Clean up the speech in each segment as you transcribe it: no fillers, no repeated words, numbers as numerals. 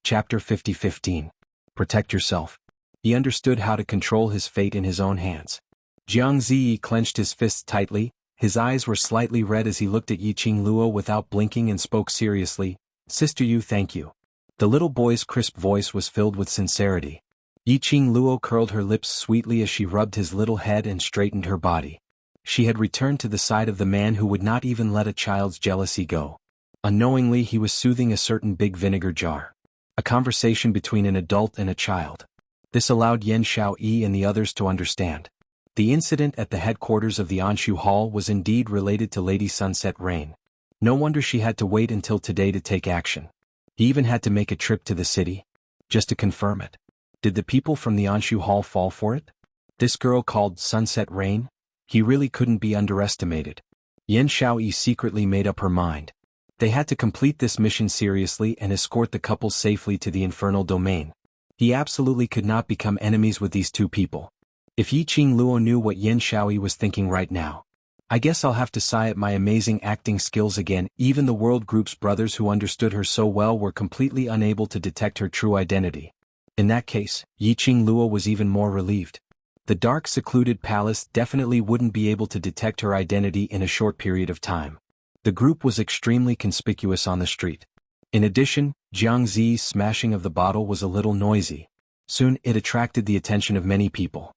Chapter 50-15. Protect yourself. He understood how to control his fate in his own hands. Jianghu clenched his fists tightly, his eyes were slightly red as he looked at Yiqing Luo without blinking and spoke seriously. Sister Yu, thank you. The little boy's crisp voice was filled with sincerity. Yiqing Luo curled her lips sweetly as she rubbed his little head and straightened her body. She had returned to the side of the man who would not even let a child's jealousy go. Unknowingly he was soothing a certain big vinegar jar. A conversation between an adult and a child. This allowed Yan Xiaoyi and the others to understand. The incident at the headquarters of the Anshu Hall was indeed related to Lady Sunset Rain. No wonder she had to wait until today to take action. He even had to make a trip to the city. Just to confirm it. Did the people from the Anshu Hall fall for it? This girl called Sunset Rain? He really couldn't be underestimated. Yan Xiaoyi secretly made up her mind. They had to complete this mission seriously and escort the couple safely to the infernal domain. He absolutely could not become enemies with these two people. If Yiqing Luo knew what Yan Xiaoyi was thinking right now. I guess I'll have to sigh at my amazing acting skills again. Even the World Group's brothers who understood her so well were completely unable to detect her true identity. In that case, Yiqing Luo was even more relieved. The dark secluded palace definitely wouldn't be able to detect her identity in a short period of time. The group was extremely conspicuous on the street. In addition, Jianghu's smashing of the bottle was a little noisy. Soon it attracted the attention of many people.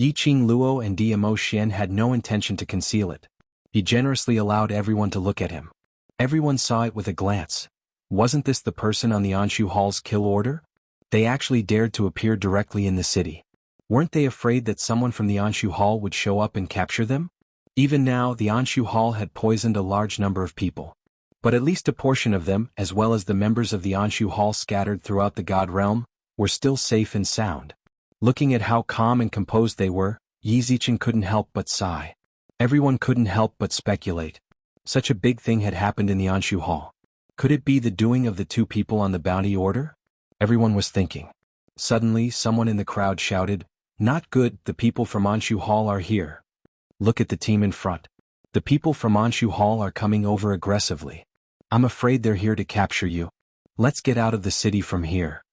Yiqing Luo and Dmo Xian had no intention to conceal it. He generously allowed everyone to look at him. Everyone saw it with a glance. Wasn't this the person on the Anshu Hall's kill order? They actually dared to appear directly in the city. Weren't they afraid that someone from the Anshu Hall would show up and capture them? Even now the Anshu Hall had poisoned a large number of people. But at least a portion of them, as well as the members of the Anshu Hall scattered throughout the God Realm, were still safe and sound. Looking at how calm and composed they were, Yi Zichen couldn't help but sigh. Everyone couldn't help but speculate. Such a big thing had happened in the Anshu Hall. Could it be the doing of the two people on the bounty order? Everyone was thinking. Suddenly someone in the crowd shouted, "Not good, the people from Anshu Hall are here. Look at the team in front. The people from Anshu Hall are coming over aggressively. I'm afraid they're here to capture you. Let's get out of the city from here."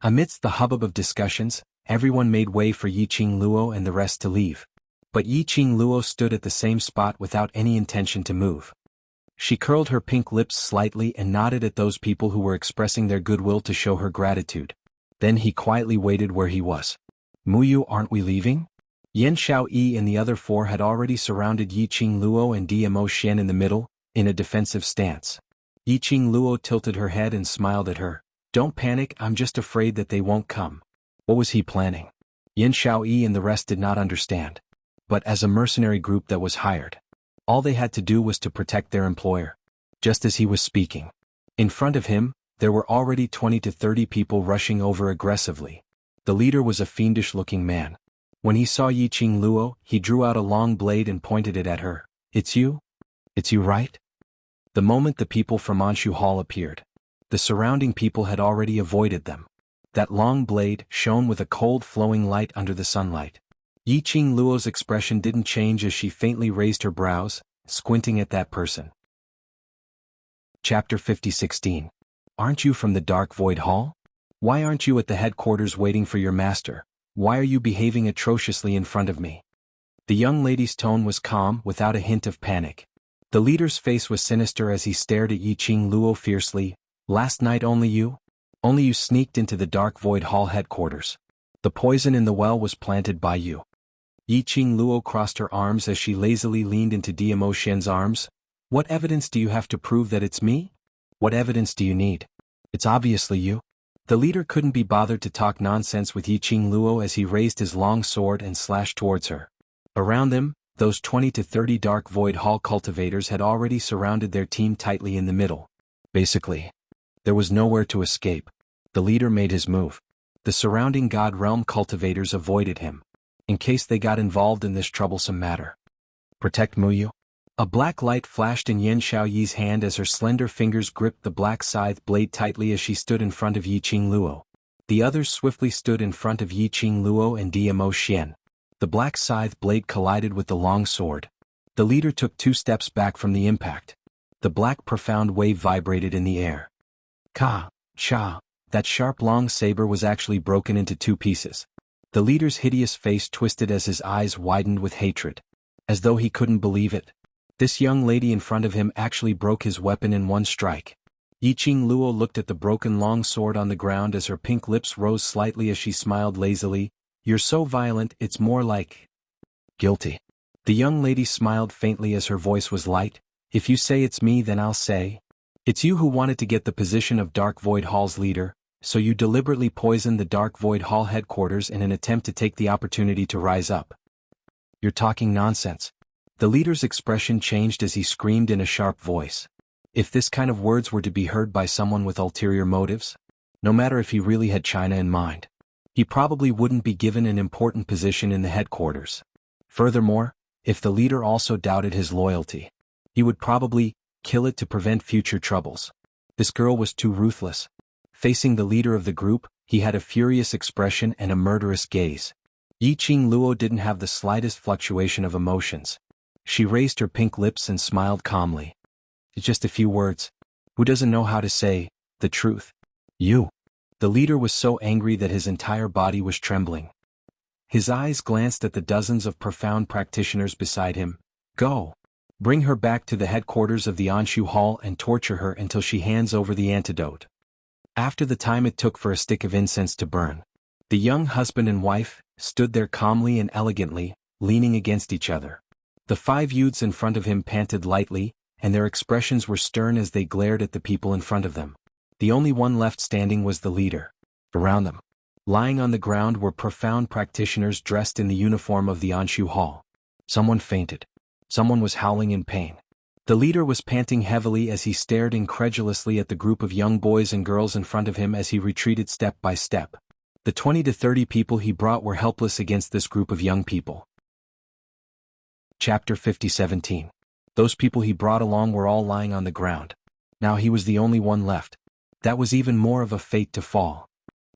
Amidst the hubbub of discussions, everyone made way for Yiqing Luo and the rest to leave. But Yiqing Luo stood at the same spot without any intention to move. She curled her pink lips slightly and nodded at those people who were expressing their goodwill to show her gratitude. Then he quietly waited where he was. "Muyu, aren't we leaving?" Yan Xiaoyi and the other four had already surrounded Yiqing Luo and Dmo Xian in the middle, in a defensive stance. Yiqing Luo tilted her head and smiled at her. "Don't panic, I'm just afraid that they won't come." What was he planning? Yan Xiaoyi and the rest did not understand. But as a mercenary group that was hired, all they had to do was to protect their employer. Just as he was speaking, in front of him, there were already 20 to 30 people rushing over aggressively. The leader was a fiendish-looking man. When he saw Yiqing Luo, he drew out a long blade and pointed it at her. "It's you? It's you, right?" The moment the people from Anshu Hall appeared, the surrounding people had already avoided them. That long blade shone with a cold flowing light under the sunlight. Yiqing Luo's expression didn't change as she faintly raised her brows, squinting at that person. Chapter 50-16. Aren't you from the Dark Void Hall? Why aren't you at the headquarters waiting for your master? Why are you behaving atrociously in front of me? The young lady's tone was calm, without a hint of panic. The leader's face was sinister as he stared at Yiqing Luo fiercely. "Last night only you? Only you sneaked into the Dark Void Hall headquarters. The poison in the well was planted by you." Yiqing Luo crossed her arms as she lazily leaned into Dmo Xian's arms. "What evidence do you have to prove that it's me? What evidence do you need? It's obviously you." The leader couldn't be bothered to talk nonsense with Yiqing Luo as he raised his long sword and slashed towards her. Around them, those 20 to 30 Dark Void Hall cultivators had already surrounded their team tightly in the middle. Basically, there was nowhere to escape. The leader made his move. The surrounding God Realm cultivators avoided him, in case they got involved in this troublesome matter. "Protect Muyu." A black light flashed in Yan Xiaoyi's hand as her slender fingers gripped the black scythe blade tightly as she stood in front of Yiqing Luo. The others swiftly stood in front of Yiqing Luo and Dmo Xian. The black scythe blade collided with the long sword. The leader took 2 steps back from the impact. The black profound wave vibrated in the air. Ka, cha, That sharp long saber was actually broken into 2 pieces. The leader's hideous face twisted as his eyes widened with hatred. As though he couldn't believe it. This young lady in front of him actually broke his weapon in 1 strike. Yiqing Luo looked at the broken long sword on the ground as her pink lips rose slightly as she smiled lazily. "You're so violent, it's more like guilty." The young lady smiled faintly as her voice was light. "If you say it's me, then I'll say. It's you who wanted to get the position of Dark Void Hall's leader, so you deliberately poisoned the Dark Void Hall headquarters in an attempt to take the opportunity to rise up." "You're talking nonsense." The leader's expression changed as he screamed in a sharp voice. If this kind of words were to be heard by someone with ulterior motives, no matter if he really had China in mind, he probably wouldn't be given an important position in the headquarters. Furthermore, if the leader also doubted his loyalty, he would probably kill it to prevent future troubles. This girl was too ruthless. Facing the leader of the group, he had a furious expression and a murderous gaze. Yiqing Luo didn't have the slightest fluctuation of emotions. She raised her pink lips and smiled calmly. "It's just a few words. Who doesn't know how to say the truth? You." The leader was so angry that his entire body was trembling. His eyes glanced at the dozens of profound practitioners beside him. "Go. Bring her back to the headquarters of the Anshu Hall and torture her until she hands over the antidote." After the time it took for a stick of incense to burn, the young husband and wife stood there calmly and elegantly, leaning against each other. The 5 youths in front of him panted lightly, and their expressions were stern as they glared at the people in front of them. The only one left standing was the leader. Around them, lying on the ground, were profound practitioners dressed in the uniform of the Anshu Hall. Someone fainted. Someone was howling in pain. The leader was panting heavily as he stared incredulously at the group of young boys and girls in front of him as he retreated step by step. The 20 to 30 people he brought were helpless against this group of young people. Chapter 50:17. Those people he brought along were all lying on the ground. Now he was the only one left. That was even more of a fate to fall.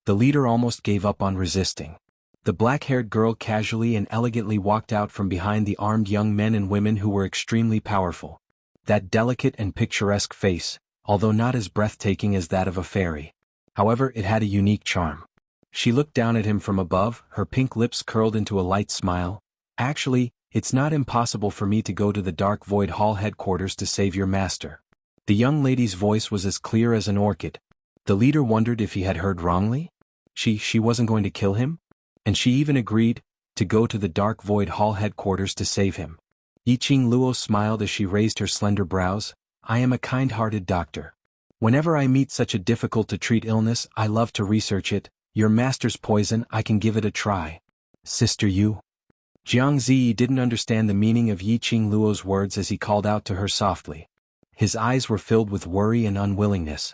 The leader almost gave up on resisting. The black-haired girl casually and elegantly walked out from behind the armed young men and women who were extremely powerful. That delicate and picturesque face, although not as breathtaking as that of a fairy. However, it had a unique charm. She looked down at him from above, her pink lips curled into a light smile. "Actually, it's not impossible for me to go to the Dark Void Hall headquarters to save your master." The young lady's voice was as clear as an orchid. The leader wondered if he had heard wrongly. She wasn't going to kill him? And she even agreed to go to the Dark Void Hall headquarters to save him. Yiqing Luo smiled as she raised her slender brows. "I am a kind-hearted doctor. Whenever I meet such a difficult-to-treat illness, I love to research it. Your master's poison, I can give it a try. Sister Yu." Jianghu didn't understand the meaning of Yiqing Luo's words as he called out to her softly. His eyes were filled with worry and unwillingness.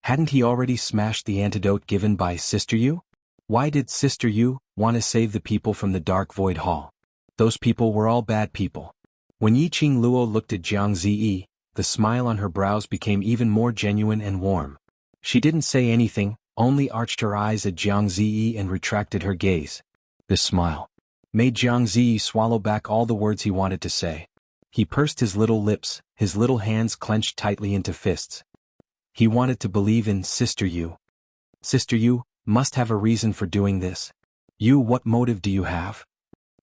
Hadn't he already smashed the antidote given by Sister Yu? Why did Sister Yu want to save the people from the Dark Void Hall? Those people were all bad people. When Yiqing Luo looked at Jianghu, the smile on her brows became even more genuine and warm. She didn't say anything, only arched her eyes at Jianghu and retracted her gaze. This smile made Jianghu swallow back all the words he wanted to say. He pursed his little lips, his little hands clenched tightly into fists. He wanted to believe in Sister Yu. Sister Yu must have a reason for doing this. "You, what motive do you have?"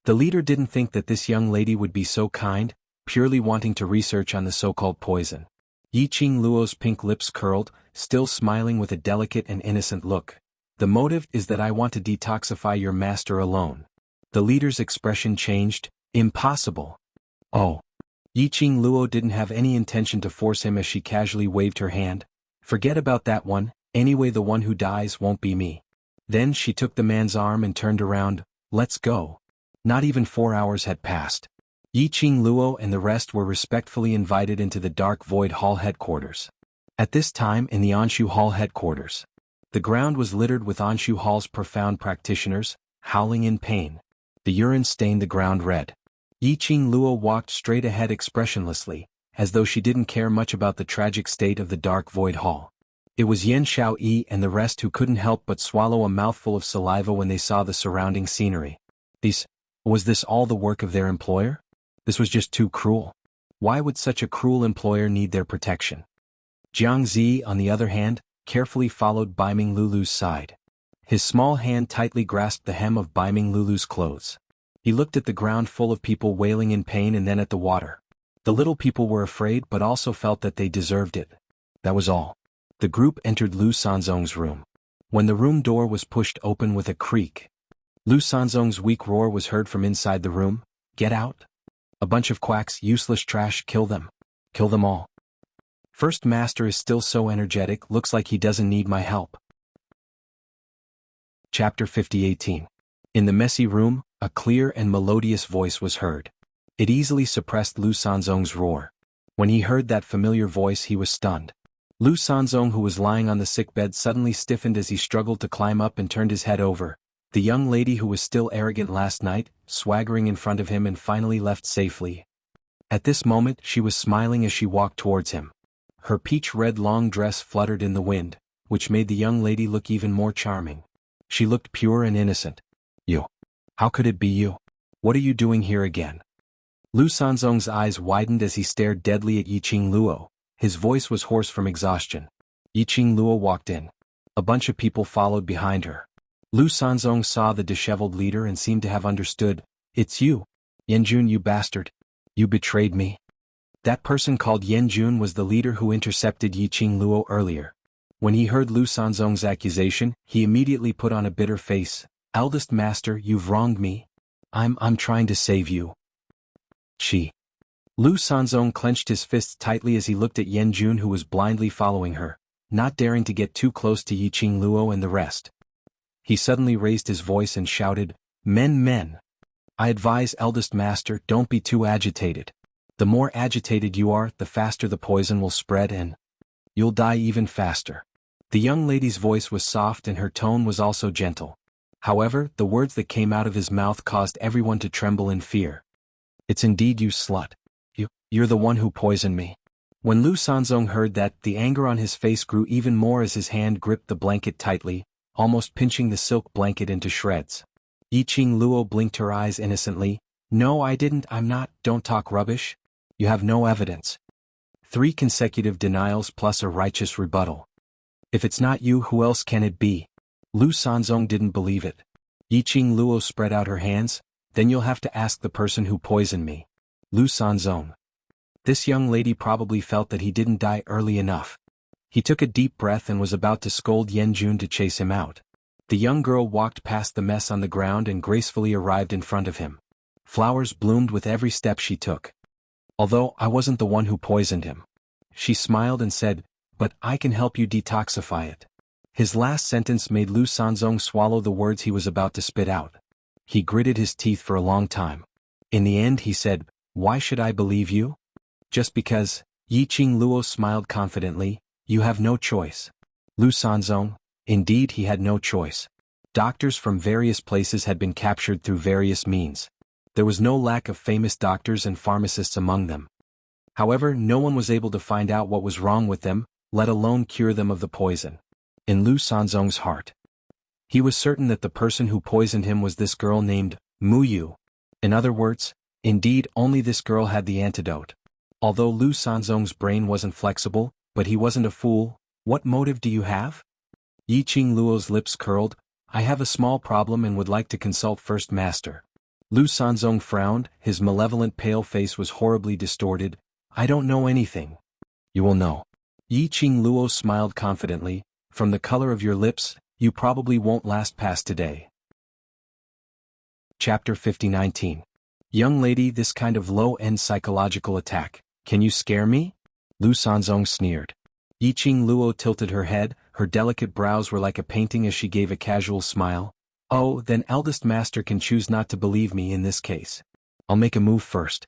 The leader didn't think that this young lady would be so kind, purely wanting to research on the so-called poison. Yiqing Luo's pink lips curled, still smiling with a delicate and innocent look. "The motive is that I want to detoxify your master alone." The leader's expression changed. "Impossible." "Oh." Yiqing Luo didn't have any intention to force him as she casually waved her hand. "Forget about that one, anyway the one who dies won't be me." Then she took the man's arm and turned around. "Let's go." Not even 4 hours had passed. Yiqing Luo and the rest were respectfully invited into the Dark Void Hall headquarters. At this time in the Anshu Hall headquarters, the ground was littered with Anshu Hall's profound practitioners, howling in pain. The urine stained the ground red. Yiqing Luo walked straight ahead expressionlessly, as though she didn't care much about the tragic state of the Dark Void Hall. It was Yan Xiaoyi and the rest who couldn't help but swallow a mouthful of saliva when they saw the surrounding scenery. Was this all the work of their employer? This was just too cruel. Why would such a cruel employer need their protection? Jiangzi, on the other hand, carefully followed Biming Lulu's side. His small hand tightly grasped the hem of Biming Lulu's clothes. He looked at the ground full of people wailing in pain and then at the water. The little people were afraid but also felt that they deserved it. That was all. The group entered Lu Sanzong's room. When the room door was pushed open with a creak, Lu Sanzong's weak roar was heard from inside the room. Get out! A bunch of quacks, useless trash, kill them. Kill them all. First Master is still so energetic, looks like he doesn't need my help. Chapter 50:18. In the messy room, a clear and melodious voice was heard. It easily suppressed Lu Sanzong's roar. When he heard that familiar voice he was stunned. Lu Sanzong, who was lying on the sickbed, suddenly stiffened as he struggled to climb up and turned his head over. The young lady who was still arrogant last night, swaggering in front of him and finally left safely. At this moment she was smiling as she walked towards him. Her peach-red long dress fluttered in the wind, which made the young lady look even more charming. She looked pure and innocent. You. How could it be you? What are you doing here again? Lu Sanzong's eyes widened as he stared deadly at Yiqing Luo. His voice was hoarse from exhaustion. Yiqing Luo walked in. A bunch of people followed behind her. Lu Sanzong saw the disheveled leader and seemed to have understood. It's you. Yanjun, you bastard. You betrayed me. That person called Yanjun was the leader who intercepted Yiqing Luo earlier. When he heard Lu Sanzong's accusation, he immediately put on a bitter face. Eldest Master, you've wronged me. I'm trying to save you. Lu Sanzong clenched his fists tightly as he looked at Yanjun, who was blindly following her, not daring to get too close to Yiqing Luo and the rest. He suddenly raised his voice and shouted, Men! I advise Eldest Master, don't be too agitated. The more agitated you are, the faster the poison will spread and you'll die even faster. The young lady's voice was soft and her tone was also gentle. However, the words that came out of his mouth caused everyone to tremble in fear. It's indeed you, slut. You're the one who poisoned me. When Lu Sanzong heard that, the anger on his face grew even more as his hand gripped the blanket tightly, almost pinching the silk blanket into shreds. Yiqing Luo blinked her eyes innocently. No, I didn't, I'm not, don't talk rubbish. You have no evidence. 3 consecutive denials plus a righteous rebuttal. If it's not you, who else can it be? Lu Sanzong didn't believe it. Yiqing Luo spread out her hands. Then you'll have to ask the person who poisoned me. Lu Sanzong. This young lady probably felt that he didn't die early enough. He took a deep breath and was about to scold Yanjun to chase him out. The young girl walked past the mess on the ground and gracefully arrived in front of him. Flowers bloomed with every step she took. Although I wasn't the one who poisoned him. She smiled and said, but I can help you detoxify it. His last sentence made Lu Sanzong swallow the words he was about to spit out. He gritted his teeth for a long time. In the end he said, why should I believe you? Just because. Yiqing Luo smiled confidently. You have no choice. Lu Sanzong. Indeed he had no choice. Doctors from various places had been captured through various means. There was no lack of famous doctors and pharmacists among them. However, no one was able to find out what was wrong with them, let alone cure them of the poison. In Lu Sanzong's heart, he was certain that the person who poisoned him was this girl named Mu Yu. In other words, indeed only this girl had the antidote. Although Lu Sanzong's brain wasn't flexible, but he wasn't a fool. What motive do you have? Yiqing Luo's lips curled. I have a small problem and would like to consult First Master. Lu Sanzong frowned, his malevolent pale face was horribly distorted. I don't know anything. You will know. Yiqing Luo smiled confidently. From the color of your lips, you probably won't last past today. Chapter 50:19. Young lady, this kind of low-end psychological attack. Can you scare me? Lu Sanzong sneered. Yiqing Luo tilted her head, her delicate brows were like a painting as she gave a casual smile. Oh, then Eldest Master can choose not to believe me in this case. I'll make a move first.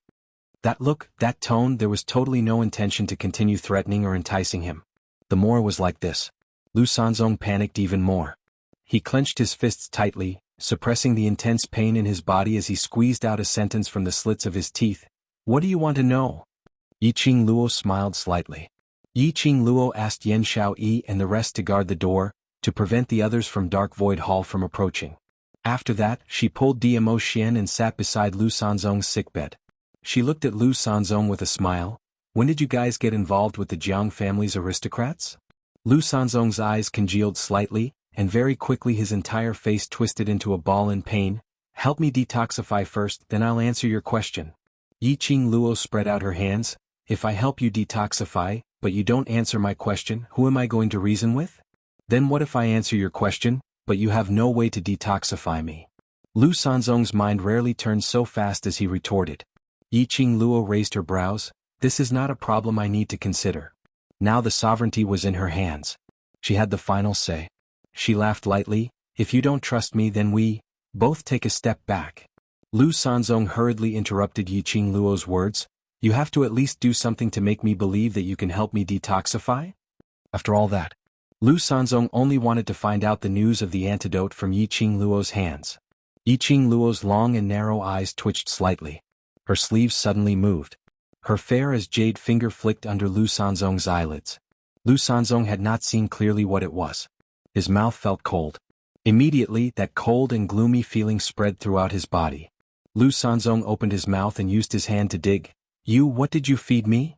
That look, that tone, there was totally no intention to continue threatening or enticing him. The more was like this. Lu Sanzong panicked even more. He clenched his fists tightly, suppressing the intense pain in his body as he squeezed out a sentence from the slits of his teeth. What do you want to know? Yiqing Luo smiled slightly. Yiqing Luo asked Yan Xiaoyi and the rest to guard the door, to prevent the others from Dark Void Hall from approaching. After that, she pulled Dmo Xian and sat beside Lu Sanzong's sickbed. She looked at Lu Sanzong with a smile. When did you guys get involved with the Jiang family's aristocrats? Lu Sanzong's eyes congealed slightly, and very quickly his entire face twisted into a ball in pain. Help me detoxify first, then I'll answer your question. Yiqing Luo spread out her hands. If I help you detoxify, but you don't answer my question, who am I going to reason with? Then what if I answer your question, but you have no way to detoxify me? Lu Sanzong's mind rarely turned so fast as he retorted. Yiqing Luo raised her brows. This is not a problem I need to consider. Now the sovereignty was in her hands. She had the final say. She laughed lightly. If you don't trust me, then we both take a step back. Lu Sanzong hurriedly interrupted Yiqing Luo's words. You have to at least do something to make me believe that you can help me detoxify? After all that, Lu Sanzong only wanted to find out the news of the antidote from Yiqing Luo's hands. Yiqing Luo's long and narrow eyes twitched slightly. Her sleeves suddenly moved. Her fair as jade finger flicked under Lu Sanzong's eyelids. Lu Sanzong had not seen clearly what it was. His mouth felt cold. Immediately, that cold and gloomy feeling spread throughout his body. Lu Sanzong opened his mouth and used his hand to dig. What did you feed me?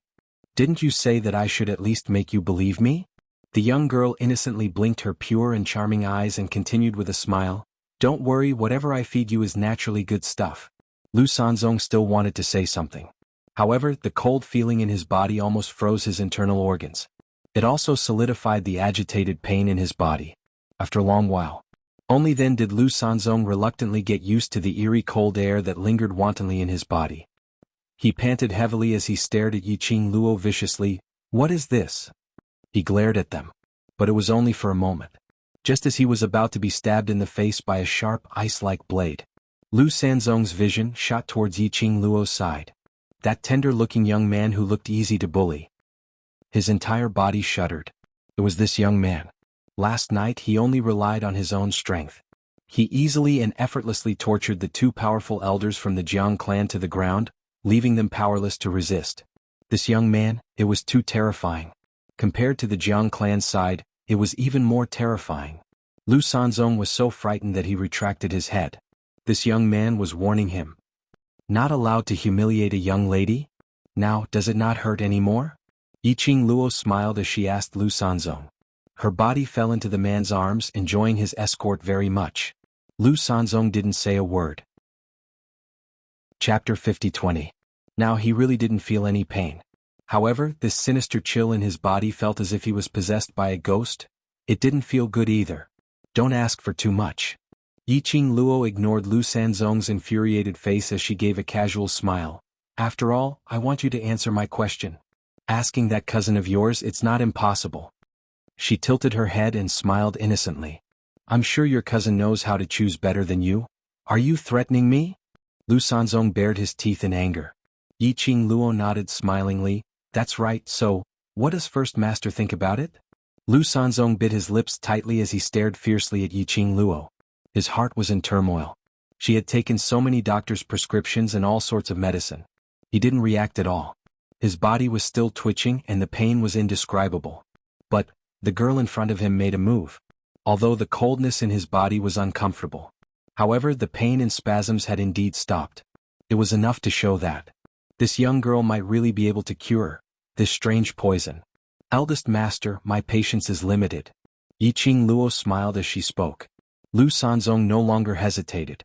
Didn't you say that I should at least make you believe me? The young girl innocently blinked her pure and charming eyes and continued with a smile. Don't worry, whatever I feed you is naturally good stuff. Lu Sanzong still wanted to say something. However, the cold feeling in his body almost froze his internal organs. It also solidified the agitated pain in his body. After a long while, only then did Lu Sanzong reluctantly get used to the eerie cold air that lingered wantonly in his body. He panted heavily as he stared at Yiqing Luo viciously. What is this? He glared at them. But it was only for a moment. Just as he was about to be stabbed in the face by a sharp, ice-like blade, Lu Sanzong's vision shot towards Yiqing Luo's side. That tender-looking young man who looked easy to bully. His entire body shuddered. It was this young man. Last night he only relied on his own strength. He easily and effortlessly tortured the two powerful elders from the Jiang clan to the ground, leaving them powerless to resist. This young man, it was too terrifying. Compared to the Jiang clan's side, it was even more terrifying. Lu Sanzong was so frightened that he retracted his head. This young man was warning him. Not allowed to humiliate a young lady? Now, does it not hurt anymore? Yiqing Luo smiled as she asked Lu Sanzong. Her body fell into the man's arms, enjoying his escort very much. Lu Sanzong didn't say a word. Chapter 50-20. Now he really didn't feel any pain. However, this sinister chill in his body felt as if he was possessed by a ghost. It didn't feel good either. Don't ask for too much. Yiqing Luo ignored Lu Sanzong's infuriated face as she gave a casual smile. After all, I want you to answer my question. Asking that cousin of yours, it's not impossible. She tilted her head and smiled innocently. I'm sure your cousin knows how to choose better than you. Are you threatening me? Lu Sanzong bared his teeth in anger. Yiqing Luo nodded smilingly. That's right, so, what does First Master think about it? Lu Sanzong bit his lips tightly as he stared fiercely at Yiqing Luo. His heart was in turmoil. She had taken so many doctors' prescriptions and all sorts of medicine. He didn't react at all. His body was still twitching and the pain was indescribable. But the girl in front of him made a move. Although the coldness in his body was uncomfortable. However, the pain and spasms had indeed stopped. It was enough to show that this young girl might really be able to cure this strange poison. Eldest master, my patience is limited. Yiqing Luo smiled as she spoke. Lu Sanzong no longer hesitated.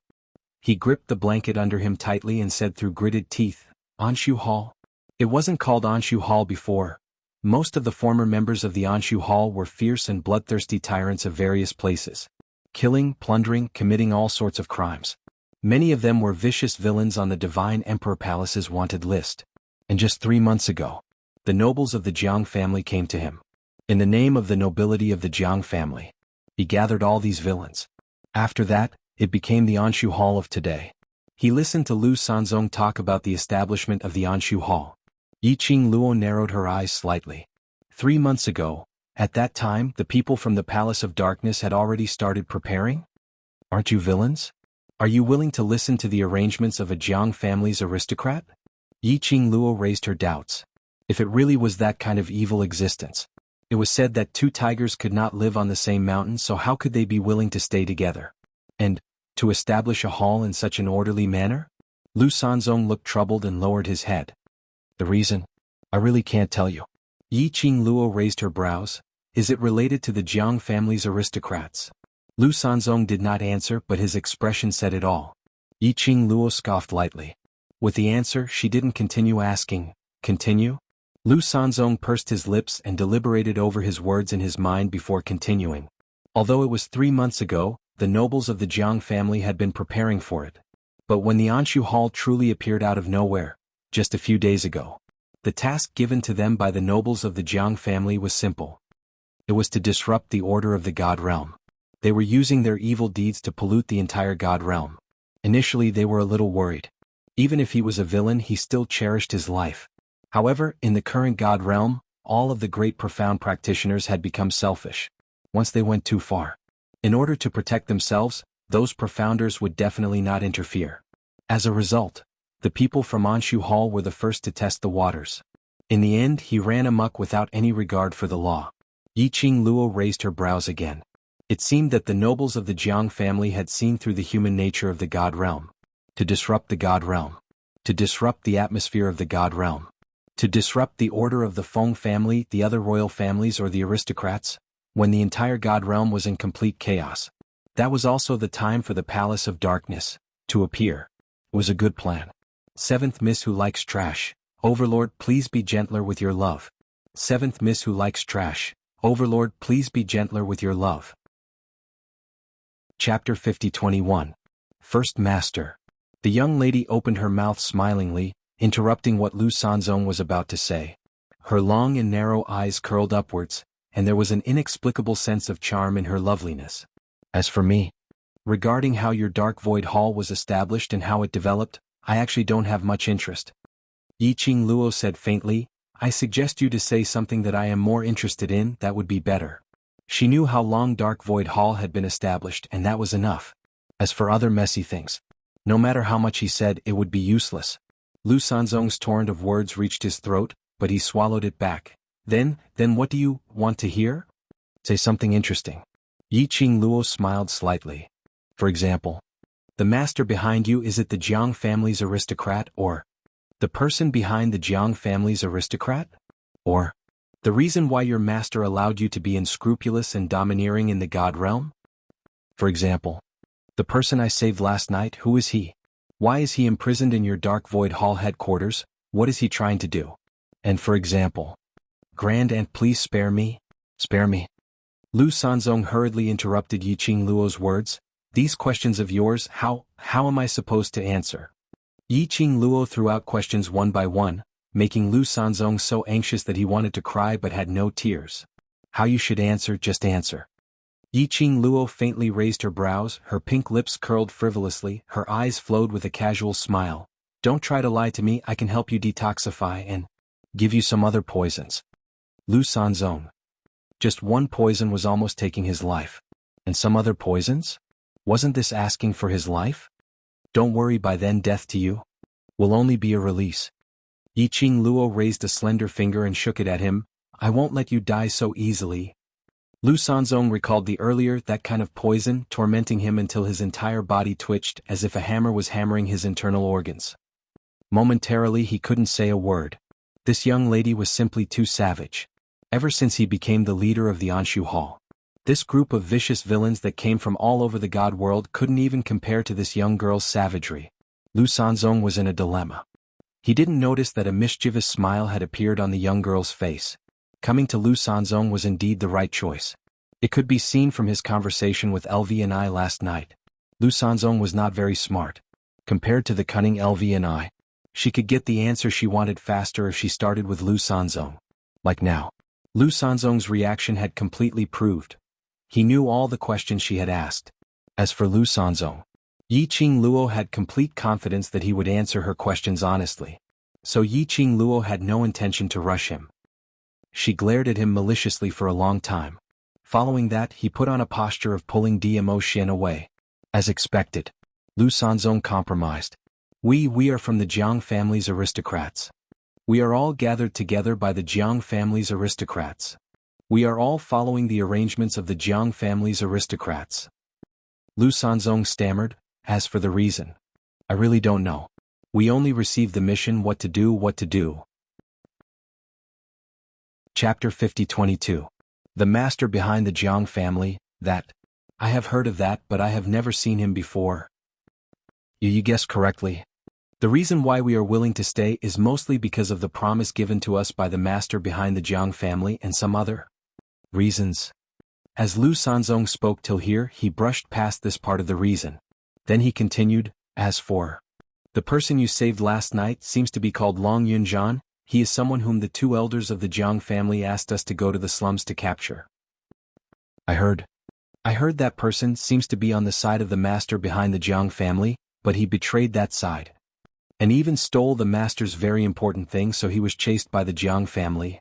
He gripped the blanket under him tightly and said through gritted teeth, Anshu Hall? It wasn't called Anshu Hall before. Most of the former members of the Anshu Hall were fierce and bloodthirsty tyrants of various places. Killing, plundering, committing all sorts of crimes. Many of them were vicious villains on the Divine Emperor Palace's wanted list. And just 3 months ago, the nobles of the Jiang family came to him. In the name of the nobility of the Jiang family, he gathered all these villains. After that, it became the Anshu Hall of today. He listened to Lu Sanzong talk about the establishment of the Anshu Hall. Yiqing Luo narrowed her eyes slightly. 3 months ago, at that time, the people from the Palace of Darkness had already started preparing? Aren't you villains? Are you willing to listen to the arrangements of a Jiang family's aristocrat? Yiqing Luo raised her doubts. If it really was that kind of evil existence. It was said that 2 tigers could not live on the same mountain, so how could they be willing to stay together? And, to establish a hall in such an orderly manner? Lu Sanzong looked troubled and lowered his head. The reason? I really can't tell you. Yiqing Luo raised her brows. Is it related to the Jiang family's aristocrats? Lu Sanzong did not answer, but his expression said it all. Yiqing Luo scoffed lightly. With the answer, she didn't continue asking. Continue? Lu Sanzong pursed his lips and deliberated over his words in his mind before continuing. Although it was 3 months ago, the nobles of the Jiang family had been preparing for it. But when the Anshu Hall truly appeared out of nowhere, just a few days ago, the task given to them by the nobles of the Jiang family was simple. It was to disrupt the order of the God realm. They were using their evil deeds to pollute the entire God realm. Initially they were a little worried. Even if he was a villain, he still cherished his life. However, in the current God realm, all of the great profound practitioners had become selfish. Once they went too far. In order to protect themselves, those profounders would definitely not interfere. As a result, the people from Anshu Hall were the first to test the waters. In the end, he ran amok without any regard for the law. Yiqing Luo raised her brows again. It seemed that the nobles of the Jiang family had seen through the human nature of the God realm. To disrupt the God realm. To disrupt the atmosphere of the God realm. To disrupt the order of the Feng family, the other royal families, or the aristocrats, when the entire God realm was in complete chaos. That was also the time for the Palace of Darkness to appear. It was a good plan. 7th Miss Who Likes Trash. Overlord, please be gentler with your love. 7th Miss Who Likes Trash. Overlord, please be gentler with your love. Chapter 50-21. First Master. The young lady opened her mouth smilingly, interrupting what Lu Sanzong was about to say. Her long and narrow eyes curled upwards, and there was an inexplicable sense of charm in her loveliness. As for me, regarding how your Dark Void Hall was established and how it developed, I actually don't have much interest. Yiqing Luo said faintly, I suggest you to say something that I am more interested in, that would be better. She knew how long Dark Void Hall had been established, and that was enough. As for other messy things, no matter how much he said, it would be useless. Lu Sanzong's torrent of words reached his throat, but he swallowed it back. Then what do you want to hear? Say something interesting. Yiqing Luo smiled slightly. For example, the master behind you, is it the Jiang family's aristocrat, or the person behind the Jiang family's aristocrat? Or the reason why your master allowed you to be unscrupulous and domineering in the God realm? For example, the person I saved last night, who is he? Why is he imprisoned in your Dark Void Hall headquarters? What is he trying to do? And for example, Grand Aunt, please spare me. Spare me. Lu Sanzong hurriedly interrupted Yiqing Luo's words. These questions of yours, how am I supposed to answer? Yiqing Luo threw out questions one by one, making Lu Sanzong so anxious that he wanted to cry but had no tears. How you should answer, just answer. Yiqing Luo faintly raised her brows, her pink lips curled frivolously, her eyes flowed with a casual smile. Don't try to lie to me, I can help you detoxify and give you some other poisons. Lu Sanzong. Just one poison was almost taking his life. And some other poisons? Wasn't this asking for his life? Don't worry, by then death to you will only be a release. Yiqing Luo raised a slender finger and shook it at him. I won't let you die so easily. Lu Sanzong recalled that kind of poison, tormenting him until his entire body twitched as if a hammer was hammering his internal organs. Momentarily he couldn't say a word. This young lady was simply too savage. Ever since he became the leader of the Anshu Hall, this group of vicious villains that came from all over the God world couldn't even compare to this young girl's savagery. Lu Sanzong was in a dilemma. He didn't notice that a mischievous smile had appeared on the young girl's face. Coming to Lu Sanzong was indeed the right choice. It could be seen from his conversation with LV&I last night. Lu Sanzong was not very smart. Compared to the cunning LV&I, she could get the answer she wanted faster if she started with Lu Sanzong. Like now. Lu Sanzong's reaction had completely proved. He knew all the questions she had asked. As for Lu Sanzong, Yiqing Luo had complete confidence that he would answer her questions honestly. So Yiqing Luo had no intention to rush him. She glared at him maliciously for a long time. Following that, he put on a posture of pulling Dmo Xin away. As expected, Lu Sanzong compromised. We are from the Jiang family's aristocrats. We are all gathered together by the Jiang family's aristocrats. We are all following the arrangements of the Jiang family's aristocrats. Lu Sanzong stammered, as for the reason, I really don't know. We only received the mission, what to do. Chapter 50-22. The master behind the Jiang family, that. I have heard of that, but I have never seen him before. You guessed correctly. The reason why we are willing to stay is mostly because of the promise given to us by the master behind the Jiang family and some other reasons. As Lu Sanzong spoke till here, he brushed past this part of the reason. Then he continued, as for the person you saved last night seems to be called Long Yunjian. He is someone whom the two elders of the Jiang family asked us to go to the slums to capture. I heard that person seems to be on the side of the master behind the Jiang family, but he betrayed that side. And even stole the master's very important thing, so he was chased by the Jiang family.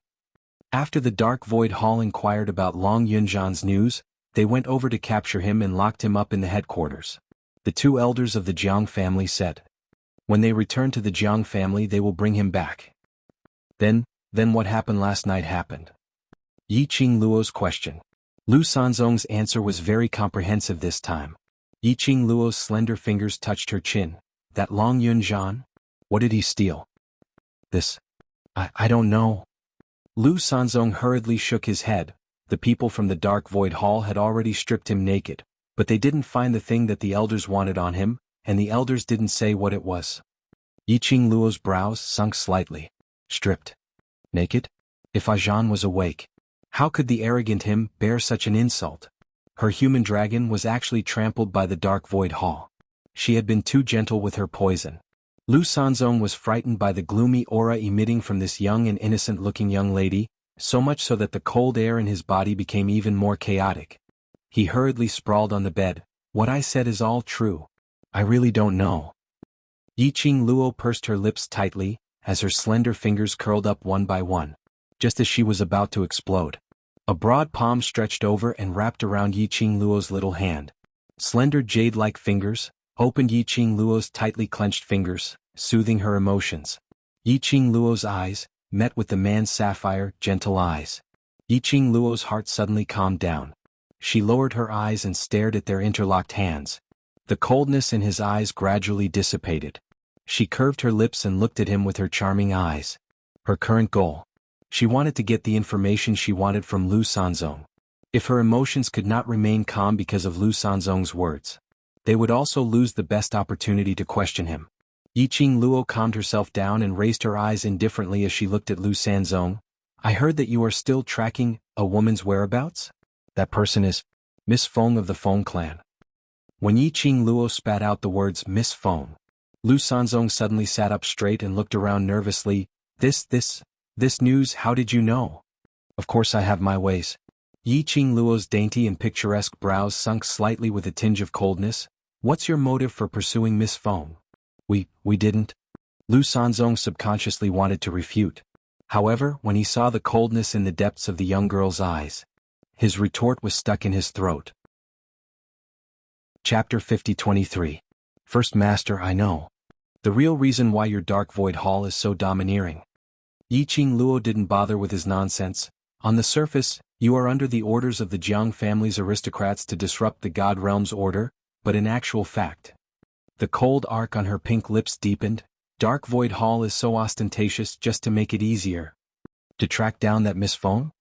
After the Dark Void Hall inquired about Long Yunjian's news, they went over to capture him and locked him up in the headquarters. The two elders of the Jiang family said, when they return to the Jiang family they will bring him back. Then what happened last night happened. Yiqing Luo's question. Lu Sanzong's answer was very comprehensive this time. Yiqing Luo's slender fingers touched her chin. That Long Yunjian? What did he steal? This. I don't know. Lu Sanzong hurriedly shook his head. The people from the Dark Void Hall had already stripped him naked, but they didn't find the thing that the elders wanted on him, and the elders didn't say what it was. Yiqing Luo's brows sunk slightly. Stripped. Naked? If Ajan was awake, how could the arrogant him bear such an insult? Her human dragon was actually trampled by the Dark Void Hall. She had been too gentle with her poison. Lu Sanzong was frightened by the gloomy aura emitting from this young and innocent-looking young lady, so much so that the cold air in his body became even more chaotic. He hurriedly sprawled on the bed. What I said is all true. I really don't know. Yiqing Luo pursed her lips tightly, as her slender fingers curled up one by one, just as she was about to explode. A broad palm stretched over and wrapped around Yiqing Luo's little hand. Slender jade-like fingers opened Yiqing Luo's tightly clenched fingers, soothing her emotions. Yiqing Luo's eyes met with the man's sapphire, gentle eyes. Yiqing Luo's heart suddenly calmed down. She lowered her eyes and stared at their interlocked hands. The coldness in his eyes gradually dissipated. She curved her lips and looked at him with her charming eyes. Her current goal. She wanted to get the information she wanted from Lu Sanzong. If her emotions could not remain calm because of Lu Sanzong's words, they would also lose the best opportunity to question him. Yiqing Luo calmed herself down and raised her eyes indifferently as she looked at Lu Sanzong. I heard that you are still tracking a woman's whereabouts? That person is Miss Feng of the Feng clan. When Yiqing Luo spat out the words Miss Feng, Lu Sanzong suddenly sat up straight and looked around nervously. This news, how did you know? Of course I have my ways. Yiqing Luo's dainty and picturesque brows sunk slightly with a tinge of coldness. What's your motive for pursuing Miss Feng? We didn't. Lu Sanzong subconsciously wanted to refute. However, when he saw the coldness in the depths of the young girl's eyes, his retort was stuck in his throat. Chapter 50-23. First Master, I know. The real reason why your Dark Void Hall is so domineering. Yiqing Luo didn't bother with his nonsense. On the surface, you are under the orders of the Jiang family's aristocrats to disrupt the God Realm's order, but in actual fact. The cold arc on her pink lips deepened. Dark Void Hall is so ostentatious just to make it easier. To track down that Miss Feng?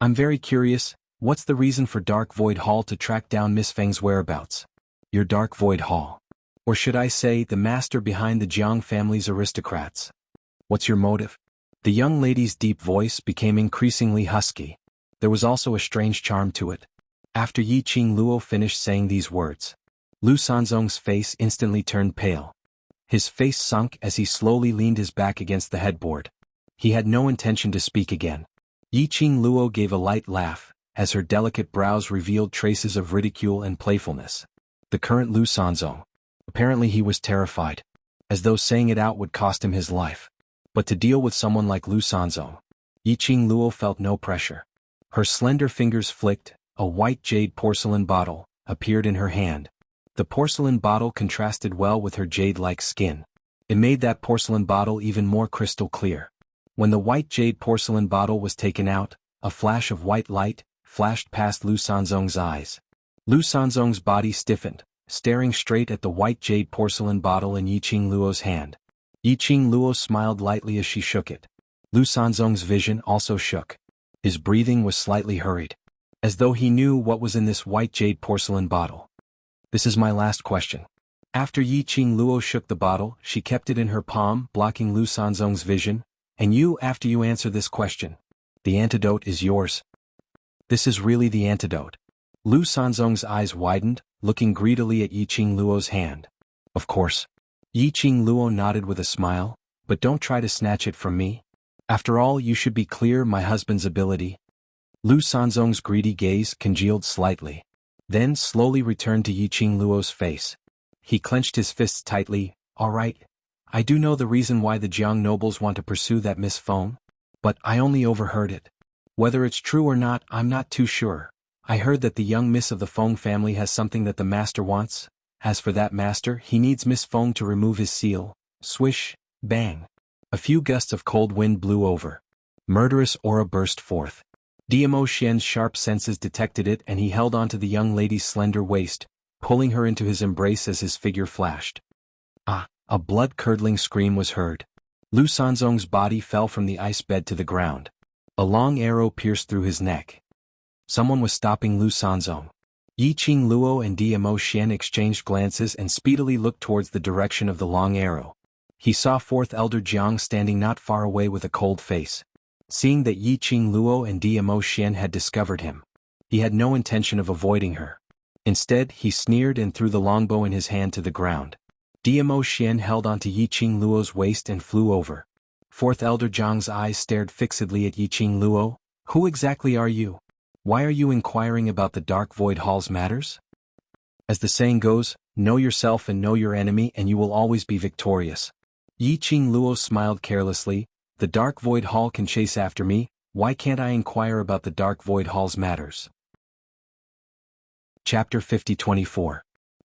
I'm very curious, what's the reason for Dark Void Hall to track down Miss Feng's whereabouts? Your Dark Void Hall. Or should I say, the master behind the Jiang family's aristocrats. What's your motive? The young lady's deep voice became increasingly husky. There was also a strange charm to it. After Yiqing Luo finished saying these words, Lu Sanzong's face instantly turned pale. His face sunk as he slowly leaned his back against the headboard. He had no intention to speak again. Yiqing Luo gave a light laugh, as her delicate brows revealed traces of ridicule and playfulness. The current Lu Sanzong. Apparently he was terrified, as though saying it out would cost him his life. But to deal with someone like Lu Sanzong, Yiqing Luo felt no pressure. Her slender fingers flicked, a white jade porcelain bottle appeared in her hand. The porcelain bottle contrasted well with her jade-like skin. It made that porcelain bottle even more crystal clear. When the white jade porcelain bottle was taken out, a flash of white light flashed past Lu Sanzong's eyes. Lu Sanzong's body stiffened, staring straight at the white jade porcelain bottle in Yiqing Luo's hand. Yiqing Luo smiled lightly as she shook it. Lu Sanzong's vision also shook. His breathing was slightly hurried, as though he knew what was in this white jade porcelain bottle. This is my last question. After Yiqing Luo shook the bottle, she kept it in her palm, blocking Lu Sanzong's vision. And you, after you answer this question, the antidote is yours. This is really the antidote. Lu Sanzong's eyes widened, looking greedily at Yiqing Luo's hand. Of course. Yiqing Luo nodded with a smile, but don't try to snatch it from me. After all, you should be clear my husband's ability. Lu Sanzong's greedy gaze congealed slightly, then slowly returned to Yiqing Luo's face. He clenched his fists tightly. All right. I do know the reason why the Jiang nobles want to pursue that Miss Feng, but I only overheard it. Whether it's true or not, I'm not too sure. I heard that the young Miss of the Feng family has something that the master wants. As for that master, he needs Miss Feng to remove his seal. Swish, bang. A few gusts of cold wind blew over. Murderous aura burst forth. Diamo Xian's sharp senses detected it, and he held onto the young lady's slender waist, pulling her into his embrace as his figure flashed. Ah! A blood-curdling scream was heard. Lu Sanzong's body fell from the ice bed to the ground. A long arrow pierced through his neck. Someone was stopping Lu Sanzong. Yiqing Luo and Diamo Xian exchanged glances and speedily looked towards the direction of the long arrow. He saw fourth elder Jiang standing not far away with a cold face. Seeing that Yiqing Luo and Diamo Xian had discovered him, he had no intention of avoiding her. Instead, he sneered and threw the longbow in his hand to the ground. Diamo Xian held onto Yiqing Luo's waist and flew over. Fourth elder Jiang's eyes stared fixedly at Yiqing Luo. Who exactly are you? Why are you inquiring about the Dark Void Hall's matters? As the saying goes, know yourself and know your enemy and you will always be victorious. Yiqing Luo smiled carelessly. The Dark Void Hall can chase after me, why can't I inquire about the Dark Void Hall's matters? Chapter 50-24.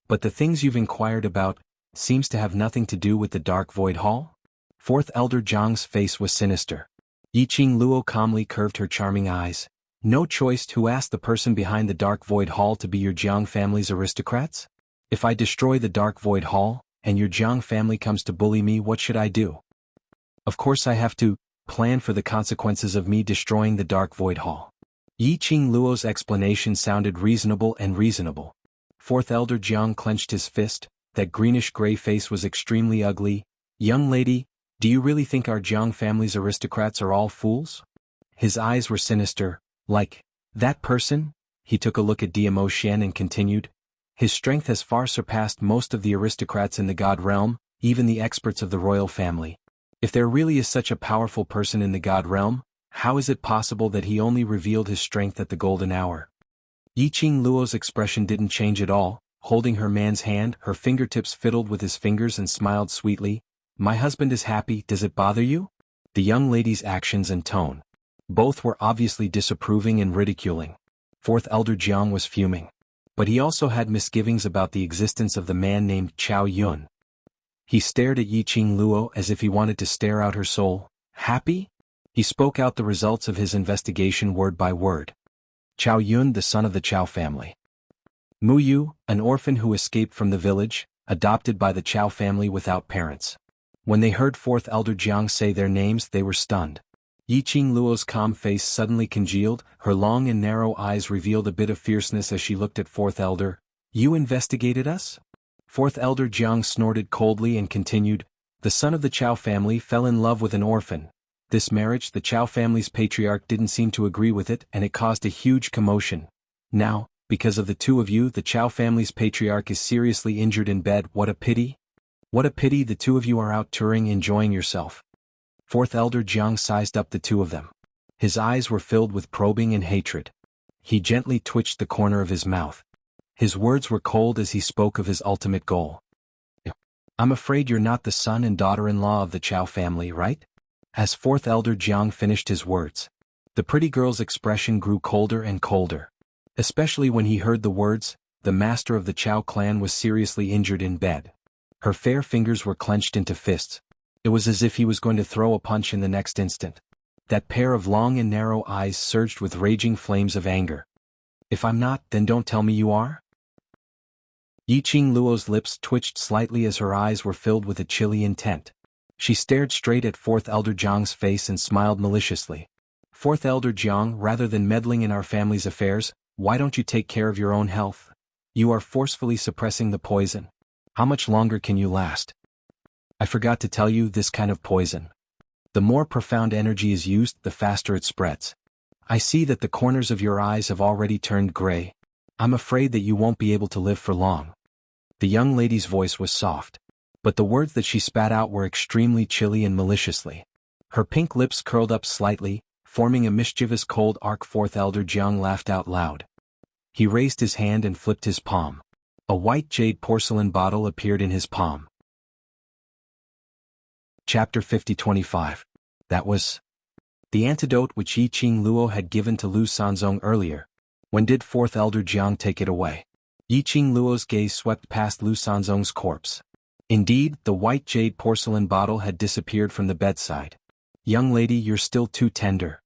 But the things you've inquired about seems to have nothing to do with the Dark Void Hall? Fourth elder Jiang's face was sinister. Yiqing Luo calmly curved her charming eyes. No choice who asked the person behind the Dark Void Hall to be your Jiang family's aristocrats? If I destroy the Dark Void Hall, and your Jiang family comes to bully me, what should I do? Of course I have to plan for the consequences of me destroying the Dark Void Hall. Yiqing Luo's explanation sounded reasonable and reasonable. Fourth elder Jiang clenched his fist. That greenish-gray face was extremely ugly. Young lady, do you really think our Jiang family's aristocrats are all fools? His eyes were sinister. Like, that person? He took a look at Diamo Xian and continued. His strength has far surpassed most of the aristocrats in the God realm, even the experts of the royal family. If there really is such a powerful person in the God realm, how is it possible that he only revealed his strength at the golden hour? Yiqing Luo's expression didn't change at all. Holding her man's hand, her fingertips fiddled with his fingers and smiled sweetly. My husband is happy, does it bother you? The young lady's actions and tone. Both were obviously disapproving and ridiculing. Fourth elder Jiang was fuming. But he also had misgivings about the existence of the man named Chao Yun. He stared at Yiqing Luo as if he wanted to stare out her soul. Happy? He spoke out the results of his investigation word by word. Chao Yun, the son of the Chao family. Mu Yu, an orphan who escaped from the village, adopted by the Chao family without parents. When they heard fourth elder Jiang say their names, they were stunned. Yiqing Luo's calm face suddenly congealed, her long and narrow eyes revealed a bit of fierceness as she looked at fourth elder. You investigated us? Fourth elder Jiang snorted coldly and continued. The son of the Chao family fell in love with an orphan. This marriage, the Chao family's patriarch didn't seem to agree with it, and it caused a huge commotion. Now, because of the two of you, the Chao family's patriarch is seriously injured in bed. What a pity. What a pity the two of you are out touring enjoying yourself. Fourth elder Jiang sized up the two of them. His eyes were filled with probing and hatred. He gently twitched the corner of his mouth. His words were cold as he spoke of his ultimate goal. I'm afraid you're not the son and daughter-in-law of the Chao family, right? As fourth elder Jiang finished his words, the pretty girl's expression grew colder and colder. Especially when he heard the words, the master of the Chao clan was seriously injured in bed. Her fair fingers were clenched into fists. It was as if he was going to throw a punch in the next instant. That pair of long and narrow eyes surged with raging flames of anger. If I'm not, then don't tell me you are? Yiqing Luo's lips twitched slightly as her eyes were filled with a chilly intent. She stared straight at fourth elder Jiang's face and smiled maliciously. Fourth Elder Jiang, rather than meddling in our family's affairs, why don't you take care of your own health? You are forcefully suppressing the poison. How much longer can you last? I forgot to tell you, this kind of poison. The more profound energy is used, the faster it spreads. I see that the corners of your eyes have already turned gray. I'm afraid that you won't be able to live for long. The young lady's voice was soft, but the words that she spat out were extremely chilly and maliciously. Her pink lips curled up slightly, forming a mischievous cold arc. Fourth Elder Jiang laughed out loud. He raised his hand and flipped his palm. A white jade porcelain bottle appeared in his palm. Chapter 50-25. That was the antidote which Yiqing Luo had given to Lu Sanzong earlier. When did Fourth Elder Jiang take it away? Yiqing Luo's gaze swept past Lu Sanzong's corpse. Indeed, the white jade porcelain bottle had disappeared from the bedside. Young lady, you're still too tender.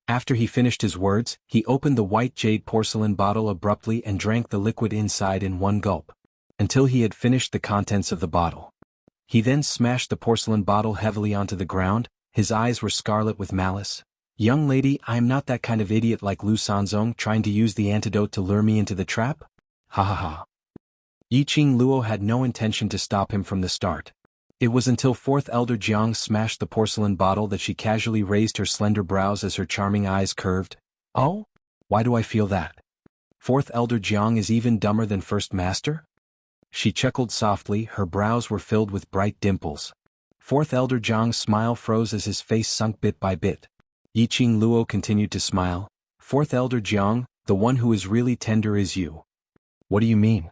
After he finished his words, he opened the white jade porcelain bottle abruptly and drank the liquid inside in one gulp, until he had finished the contents of the bottle. He then smashed the porcelain bottle heavily onto the ground. His eyes were scarlet with malice. Young lady, I am not that kind of idiot like Lu Sanzong trying to use the antidote to lure me into the trap. Ha ha ha. Yiqing Luo had no intention to stop him from the start. It was until Fourth Elder Jiang smashed the porcelain bottle that she casually raised her slender brows as her charming eyes curved. Oh? Why do I feel that? Fourth Elder Jiang is even dumber than First Master? She chuckled softly, her brows were filled with bright dimples. Fourth Elder Jiang's smile froze as his face sunk bit by bit. Yiqing Luo continued to smile. Fourth Elder Jiang, the one who is really tender is you. What do you mean?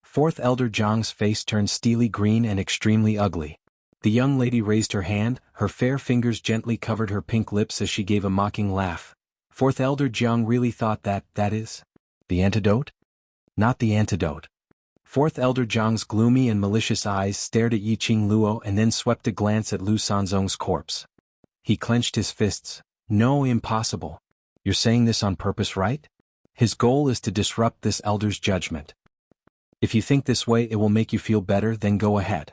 Fourth Elder Jiang's face turned steely green and extremely ugly. The young lady raised her hand, her fair fingers gently covered her pink lips as she gave a mocking laugh. Fourth Elder Jiang really thought that is the antidote? Not the antidote. Fourth Elder Jiang's gloomy and malicious eyes stared at Yiqing Luo and then swept a glance at Lu Sanzong's corpse. He clenched his fists. No, impossible. You're saying this on purpose, right? His goal is to disrupt this elder's judgment. If you think this way it will make you feel better, then go ahead.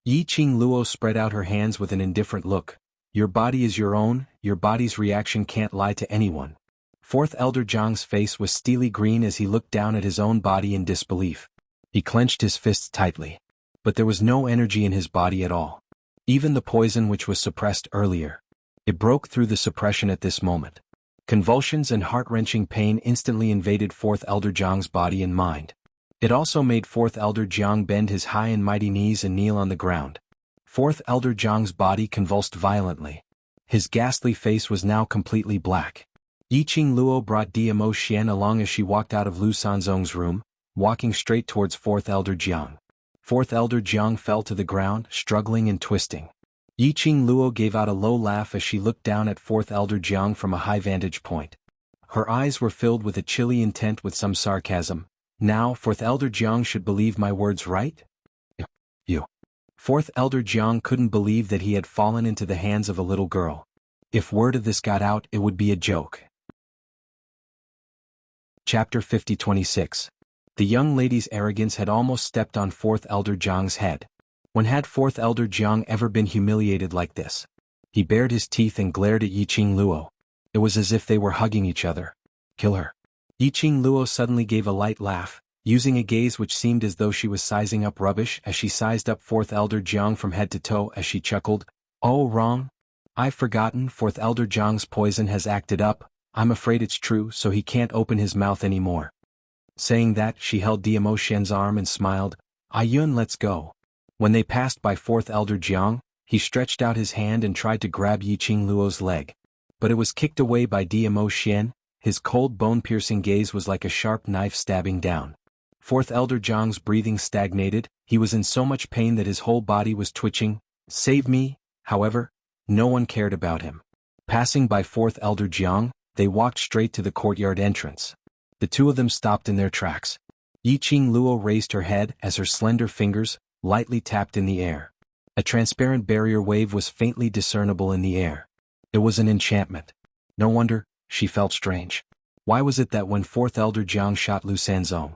Yiqing Luo spread out her hands with an indifferent look. Your body is your own, your body's reaction can't lie to anyone. Fourth Elder Jiang's face was steely green as he looked down at his own body in disbelief. He clenched his fists tightly. But there was no energy in his body at all. Even the poison which was suppressed earlier. It broke through the suppression at this moment. Convulsions and heart-wrenching pain instantly invaded Fourth Elder Jiang's body and mind. It also made Fourth Elder Jiang bend his high and mighty knees and kneel on the ground. Fourth Elder Jiang's body convulsed violently. His ghastly face was now completely black. Yiqing Luo brought Dmo Xian along as she walked out of Lu Sanzong's room, walking straight towards Fourth Elder Jiang. Fourth Elder Jiang fell to the ground, struggling and twisting. Yiqing Luo gave out a low laugh as she looked down at Fourth Elder Jiang from a high vantage point. Her eyes were filled with a chilly intent with some sarcasm. Now, Fourth Elder Jiang should believe my words, right? You. Fourth Elder Jiang couldn't believe that he had fallen into the hands of a little girl. If word of this got out, it would be a joke. Chapter 50-26. The young lady's arrogance had almost stepped on Fourth Elder Jiang's head. When had Fourth Elder Jiang ever been humiliated like this? He bared his teeth and glared at Yiqing Luo. It was as if they were hugging each other. Kill her. Yiqing Luo suddenly gave a light laugh, using a gaze which seemed as though she was sizing up rubbish as she sized up Fourth Elder Jiang from head to toe as she chuckled. Oh, wrong. I've forgotten, Fourth Elder Jiang's poison has acted up. I'm afraid it's true, so he can't open his mouth anymore. Saying that, she held Dmo Xian's arm and smiled. Yun, let's go. When they passed by Fourth Elder Jiang, he stretched out his hand and tried to grab Yiqing Luo's leg. But it was kicked away by Dmo Xian. His cold bone-piercing gaze was like a sharp knife stabbing down. Fourth Elder Jiang's breathing stagnated. He was in so much pain that his whole body was twitching. Save me, however, no one cared about him. Passing by Fourth Elder Jiang, they walked straight to the courtyard entrance. The two of them stopped in their tracks. Yiqing Luo raised her head as her slender fingers lightly tapped in the air. A transparent barrier wave was faintly discernible in the air. It was an enchantment. No wonder, she felt strange. Why was it that when Fourth Elder Jiang shot Lu Sanzong,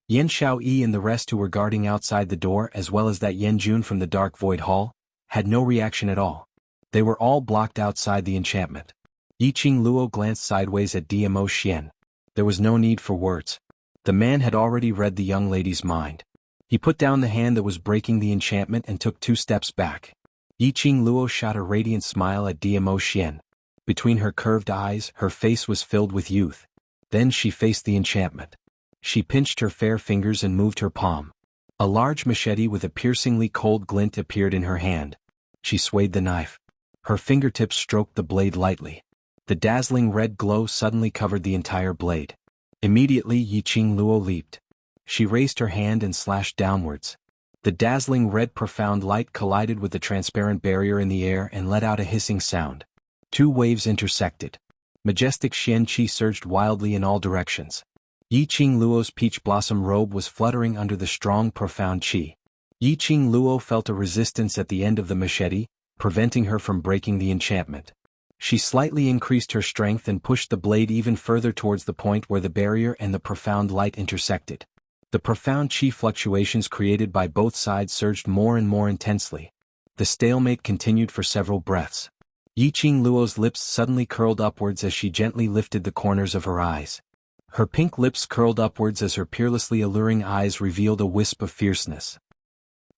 Yan Xiaoyi and the rest who were guarding outside the door as well as that Yan Jun from the Dark Void Hall, had no reaction at all? They were all blocked outside the enchantment. Yiqing Luo glanced sideways at Dmo Xian. There was no need for words. The man had already read the young lady's mind. He put down the hand that was breaking the enchantment and took 2 steps back. Yiqing Luo shot a radiant smile at Dmo Xian. Between her curved eyes, her face was filled with youth. Then she faced the enchantment. She pinched her fair fingers and moved her palm. A large machete with a piercingly cold glint appeared in her hand. She swayed the knife. Her fingertips stroked the blade lightly. The dazzling red glow suddenly covered the entire blade. Immediately Yiqing Luo leaped. She raised her hand and slashed downwards. The dazzling red profound light collided with the transparent barrier in the air and let out a hissing sound. 2 waves intersected. Majestic xianxia surged wildly in all directions. Yiqing Luo's peach blossom robe was fluttering under the strong profound qi. Yiqing Luo felt a resistance at the end of the machete, preventing her from breaking the enchantment. She slightly increased her strength and pushed the blade even further towards the point where the barrier and the profound light intersected. The profound qi fluctuations created by both sides surged more and more intensely. The stalemate continued for several breaths. Yiqing Luo's lips suddenly curled upwards as she gently lifted the corners of her eyes. Her pink lips curled upwards as her peerlessly alluring eyes revealed a wisp of fierceness.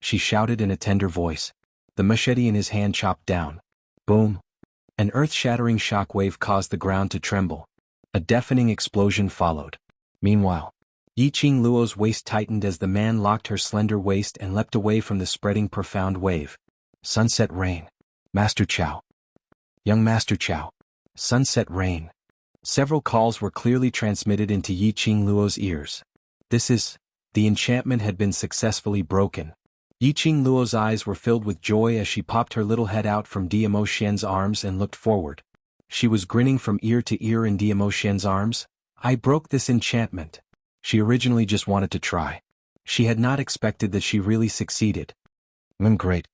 She shouted in a tender voice. The machete in his hand chopped down. Boom! An earth-shattering shockwave caused the ground to tremble. A deafening explosion followed. Meanwhile, Yiqing Luo's waist tightened as the man locked her slender waist and leapt away from the spreading profound wave. Sunset rain. Master Chow. Young Master Chow. Sunset rain. Several calls were clearly transmitted into Yiqing Luo's ears. The enchantment had been successfully broken. Yiqing Luo's eyes were filled with joy as she popped her little head out from Dmo Xian's arms and looked forward. She was grinning from ear to ear in Dmo Xian's arms. I broke this enchantment. She originally just wanted to try. She had not expected that she really succeeded. Great.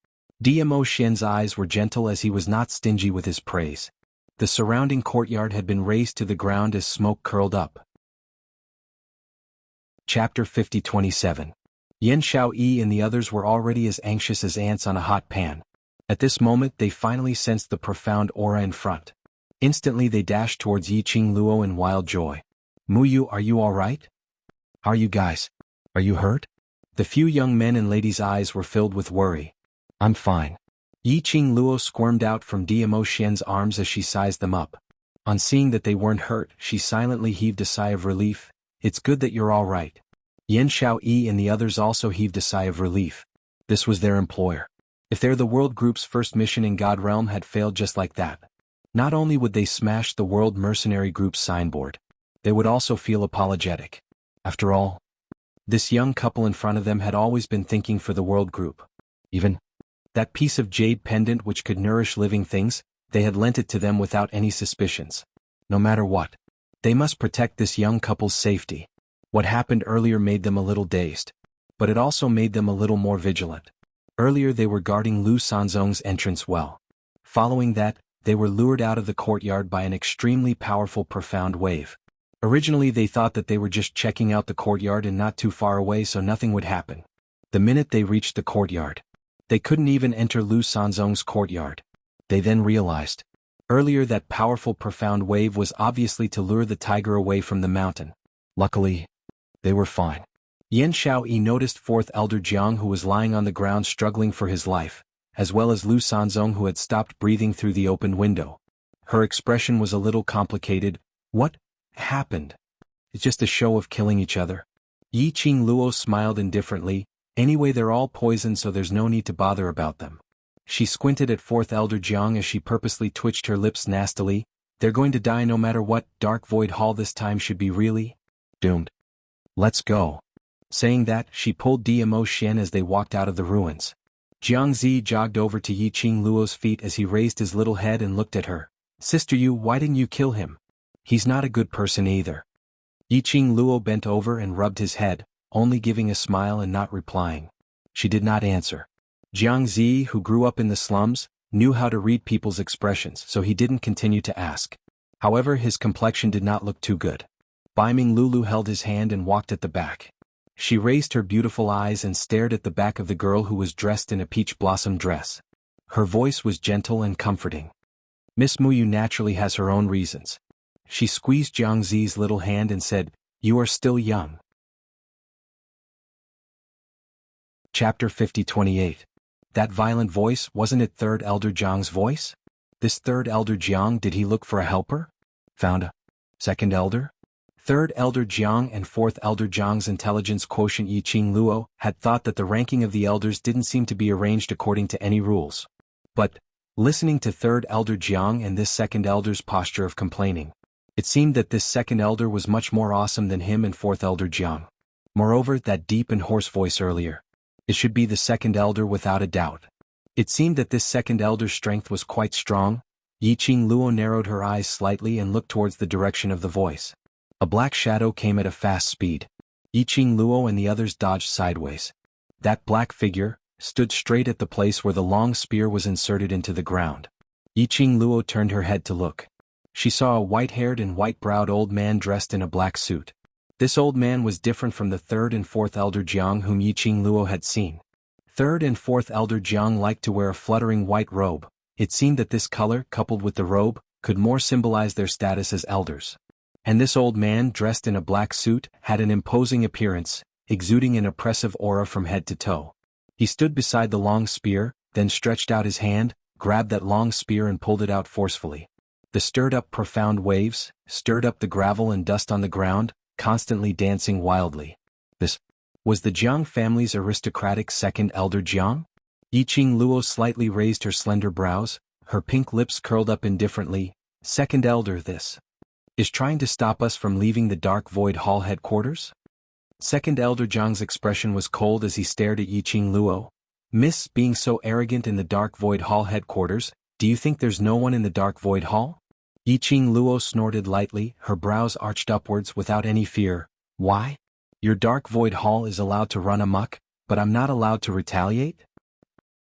Dmo Xian's eyes were gentle as he was not stingy with his praise. The surrounding courtyard had been razed to the ground as smoke curled up. Chapter 50-27. Yan Xiaoyi and the others were already as anxious as ants on a hot pan. At this moment they finally sensed the profound aura in front. Instantly they dashed towards Yiqing Luo in wild joy. Muyu, are you alright? Are you guys? Are you hurt? The few young men and ladies' eyes were filled with worry. I'm fine. Yiqing Luo squirmed out from Dmo Xian's arms as she sized them up. On seeing that they weren't hurt, she silently heaved a sigh of relief. It's good that you're all right. Yan Xiaoyi and the others also heaved a sigh of relief. This was their employer. If their the world group's first mission in God Realm had failed just like that, not only would they smash the world mercenary group's signboard, they would also feel apologetic. After all, this young couple in front of them had always been thinking for the world group. Even that piece of jade pendant which could nourish living things, they had lent it to them without any suspicions. No matter what, they must protect this young couple's safety. What happened earlier made them a little dazed, but it also made them a little more vigilant. Earlier they were guarding Lu Sanzong's entrance well. Following that, they were lured out of the courtyard by an extremely powerful profound wave. Originally they thought that they were just checking out the courtyard and not too far away so nothing would happen. The minute they reached the courtyard, they couldn't even enter Lu Sanzong's courtyard. They then realized. Earlier that powerful profound wave was obviously to lure the tiger away from the mountain. Luckily, they were fine. Yan Xiaoyi noticed 4th Elder Jianghu who was lying on the ground struggling for his life, as well as Lu Sanzong who had stopped breathing through the open window. Her expression was a little complicated. What happened? It's just a show of killing each other. Yiqing Luo smiled indifferently. Anyway, they're all poisoned so there's no need to bother about them. She squinted at 4th Elder Jiang as she purposely twitched her lips nastily. They're going to die no matter what. Dark Void Hall this time should be really doomed. Let's go. Saying that, she pulled Dmo Xian as they walked out of the ruins. Jiangzi jogged over to Yiqing Luo's feet as he raised his little head and looked at her. Sister Yu, why didn't you kill him? He's not a good person either. Yiqing Luo bent over and rubbed his head, only giving a smile and not replying. She did not answer. Jiangzi, who grew up in the slums, knew how to read people's expressions so he didn't continue to ask. However, his complexion did not look too good. Baiming Lulu held his hand and walked at the back. She raised her beautiful eyes and stared at the back of the girl who was dressed in a peach blossom dress. Her voice was gentle and comforting. Miss Muyu naturally has her own reasons. She squeezed Jiang Zi's little hand and said, "You are still young." Chapter 50:28. That violent voice, wasn't it Third Elder Jiang's voice? This Third Elder Jiang, did he look for a helper? Found a Second Elder? Third Elder Jiang and Fourth Elder Jiang's intelligence quotient Yiqing Luo had thought that the ranking of the elders didn't seem to be arranged according to any rules. But, listening to Third Elder Jiang and this Second Elder's posture of complaining, it seemed that this Second Elder was much more awesome than him and Fourth Elder Jiang. Moreover, that deep and hoarse voice earlier. It should be the Second Elder without a doubt. It seemed that this Second Elder's strength was quite strong. Yiqing Luo narrowed her eyes slightly and looked towards the direction of the voice. A black shadow came at a fast speed. Yiqing Luo and the others dodged sideways. That black figure stood straight at the place where the long spear was inserted into the ground. Yiqing Luo turned her head to look. She saw a white-haired and white-browed old man dressed in a black suit. This old man was different from the Third and Fourth Elder Jiang whom Yiqing Luo had seen. Third and Fourth Elder Jiang liked to wear a fluttering white robe. It seemed that this color, coupled with the robe, could more symbolize their status as elders. And this old man, dressed in a black suit, had an imposing appearance, exuding an oppressive aura from head to toe. He stood beside the long spear, then stretched out his hand, grabbed that long spear and pulled it out forcefully. The stirred-up profound waves stirred up the gravel and dust on the ground, constantly dancing wildly. This was the Jiang family's aristocratic Second Elder Jiang? Yiqing Luo slightly raised her slender brows, her pink lips curled up indifferently. Second Elder, this is trying to stop us from leaving the Dark Void Hall headquarters? Second Elder Jiang's expression was cold as he stared at Yiqing Luo. Miss, being so arrogant in the Dark Void Hall headquarters, do you think there's no one in the Dark Void Hall? Yiqing Luo snorted lightly, her brows arched upwards without any fear. Why? Your Dark Void Hall is allowed to run amok, but I'm not allowed to retaliate?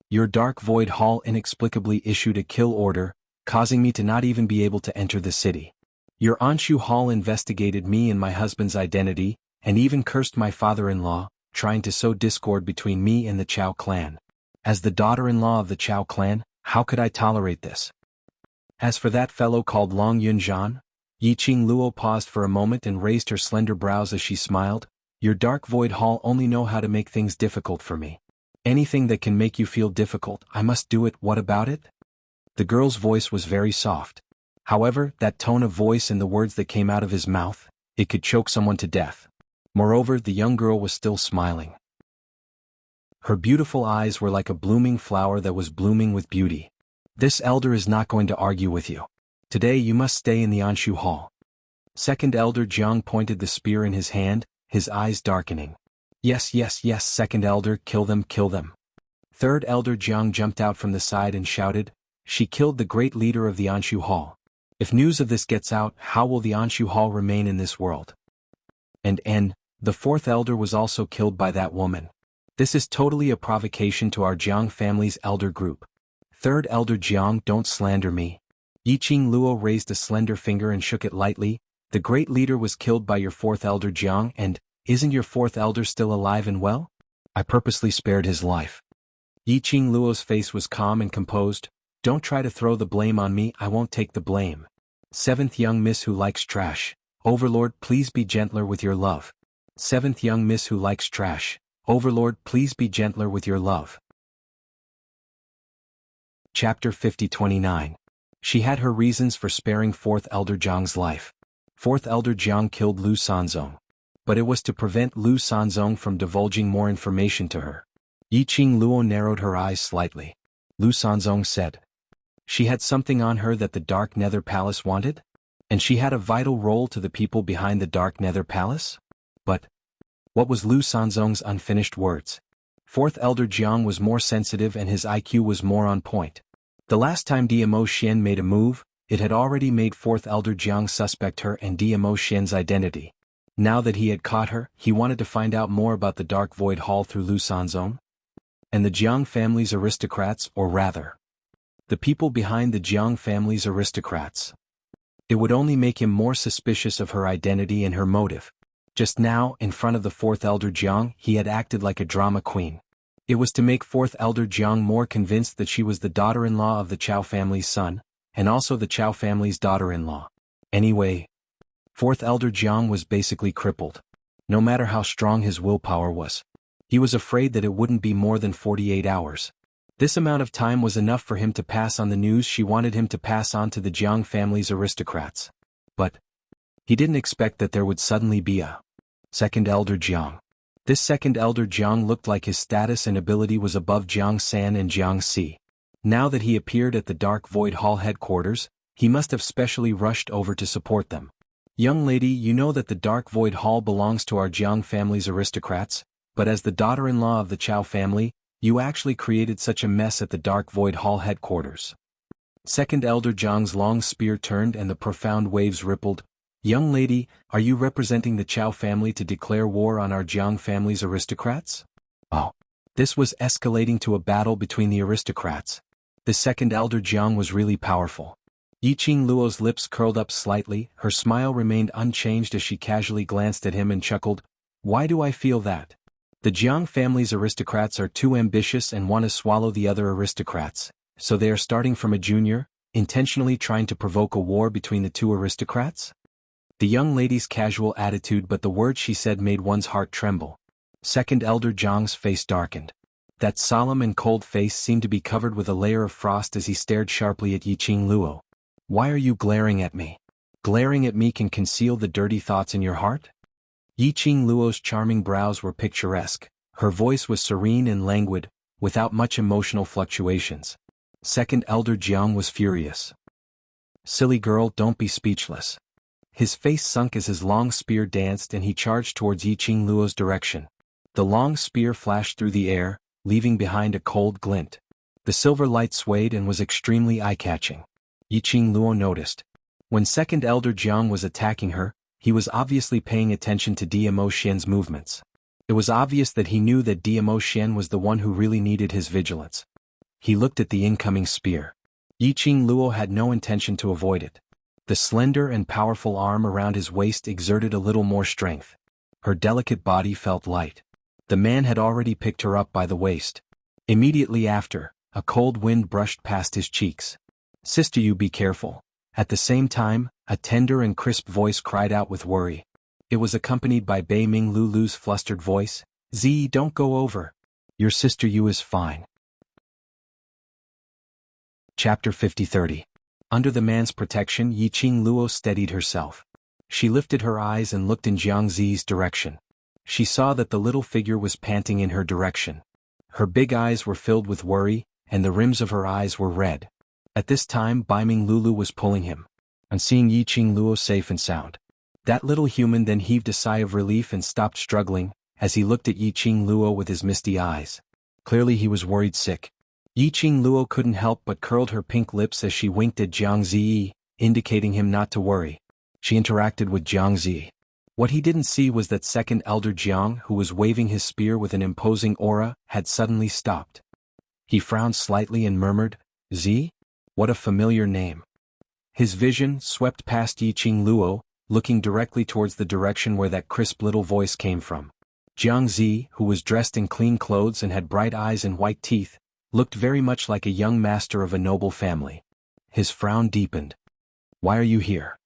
Your Dark Void Hall inexplicably issued a kill order, causing me to not even be able to enter the city. Your Anshu Hall investigated me and my husband's identity, and even cursed my father-in-law, trying to sow discord between me and the Chao clan. As the daughter-in-law of the Chao clan, how could I tolerate this? As for that fellow called Long Yunzhan, Yiqing Luo paused for a moment and raised her slender brows as she smiled. Your Dark Void Hall only know how to make things difficult for me. Anything that can make you feel difficult, I must do it. What about it? The girl's voice was very soft. However, that tone of voice and the words that came out of his mouth, it could choke someone to death. Moreover, the young girl was still smiling. Her beautiful eyes were like a blooming flower that was blooming with beauty. This elder is not going to argue with you. Today you must stay in the Anshu Hall. Second Elder Jiang pointed the spear in his hand, his eyes darkening. Yes, yes, yes, Second Elder, kill them, kill them. Third Elder Jiang jumped out from the side and shouted, she killed the great leader of the Anshu Hall. If news of this gets out, how will the Anshu Hall remain in this world? And the Fourth Elder was also killed by that woman. This is totally a provocation to our Jiang family's elder group. Third Elder Jiang, don't slander me. Yiqing Luo raised a slender finger and shook it lightly. The great leader was killed by your Fourth Elder Jiang, and isn't your Fourth Elder still alive and well? I purposely spared his life. Yiqing Luo's face was calm and composed. Don't try to throw the blame on me, I won't take the blame. Seventh young miss who likes trash. Overlord, please be gentler with your love. Seventh young miss who likes trash. Overlord, please be gentler with your love. Chapter 50:29. She had her reasons for sparing Fourth Elder Jiang's life. Fourth Elder Jiang killed Lu Sanzong. But it was to prevent Lu Sanzong from divulging more information to her. Yiqing Luo narrowed her eyes slightly. Lu Sanzong said. She had something on her that the Dark Nether Palace wanted? And she had a vital role to the people behind the Dark Nether Palace? But what was Lu Sanzong's unfinished words? Fourth Elder Jiang was more sensitive and his IQ was more on point. The last time DMO Xian made a move, it had already made Fourth Elder Jiang suspect her and DMO Xian's identity. Now that he had caught her, he wanted to find out more about the Dark Void Hall through Lu Sanzong. And the Jiang family's aristocrats, or rather, the people behind the Jiang family's aristocrats. It would only make him more suspicious of her identity and her motive. Just now, in front of the Fourth Elder Jiang, he had acted like a drama queen. It was to make Fourth Elder Jiang more convinced that she was the daughter-in-law of the Chao family's son, and also the Chao family's daughter-in-law. Anyway, fourth elder Jiang was basically crippled. No matter how strong his willpower was, he was afraid that it wouldn't be more than 48 hours. This amount of time was enough for him to pass on the news she wanted him to pass on to the Jiang family's aristocrats. But he didn't expect that there would suddenly be a second elder Jiang. This second elder Jiang looked like his status and ability was above Jiang San and Jiang Si. Now that he appeared at the Dark Void Hall headquarters, he must have specially rushed over to support them. Young lady, you know that the Dark Void Hall belongs to our Jiang family's aristocrats, but as the daughter-in-law of the Chao family, you actually created such a mess at the Dark Void Hall headquarters. Second elder Jiang's long spear turned and the profound waves rippled. Young lady, are you representing the Chao family to declare war on our Jiang family's aristocrats? Oh. This was escalating to a battle between the aristocrats. The second elder Jiang was really powerful. Yiqing Luo's lips curled up slightly, her smile remained unchanged as she casually glanced at him and chuckled. Why do I feel that? The Jiang family's aristocrats are too ambitious and want to swallow the other aristocrats, so they are starting from a junior, intentionally trying to provoke a war between the two aristocrats? The young lady's casual attitude, but the words she said made one's heart tremble. Second elder Jiang's face darkened. That solemn and cold face seemed to be covered with a layer of frost as he stared sharply at Yiqing Luo. Why are you glaring at me? Glaring at me can conceal the dirty thoughts in your heart? Yiqing Luo's charming brows were picturesque, her voice was serene and languid, without much emotional fluctuations. Second elder Jiang was furious. Silly girl, don't be speechless. His face sunk as his long spear danced and he charged towards Yiqing Luo's direction. The long spear flashed through the air, leaving behind a cold glint. The silver light swayed and was extremely eye-catching. Yiqing Luo noticed. When second elder Jiang was attacking her, he was obviously paying attention to Dmo Xian's movements. It was obvious that he knew that Dmo Xian was the one who really needed his vigilance. He looked at the incoming spear. Yiqing Luo had no intention to avoid it. The slender and powerful arm around his waist exerted a little more strength. Her delicate body felt light. The man had already picked her up by the waist. Immediately after, a cold wind brushed past his cheeks. Sister, you be careful. At the same time, a tender and crisp voice cried out with worry. It was accompanied by Bei Ming Lulu's flustered voice. Z, don't go over. Your sister Yu is fine. Chapter 50-30. Under the man's protection, Yiqing Luo steadied herself. She lifted her eyes and looked in Jiang Zi's direction. She saw that the little figure was panting in her direction. Her big eyes were filled with worry, and the rims of her eyes were red. At this time, Bai Ming Lulu was pulling him. On seeing Yiqing Luo safe and sound, that little human then heaved a sigh of relief and stopped struggling, as he looked at Yiqing Luo with his misty eyes. Clearly he was worried sick. Yiqing Luo couldn't help but curled her pink lips as she winked at Jiang Zi, indicating him not to worry. She interacted with Jiang Zi. What he didn't see was that second elder Jiang, who was waving his spear with an imposing aura, had suddenly stopped. He frowned slightly and murmured, "Zi? What a familiar name." His vision swept past Yiqing Luo, looking directly towards the direction where that crisp little voice came from. Jiang Zi, who was dressed in clean clothes and had bright eyes and white teeth, looked very much like a young master of a noble family. His frown deepened. "Why are you here?"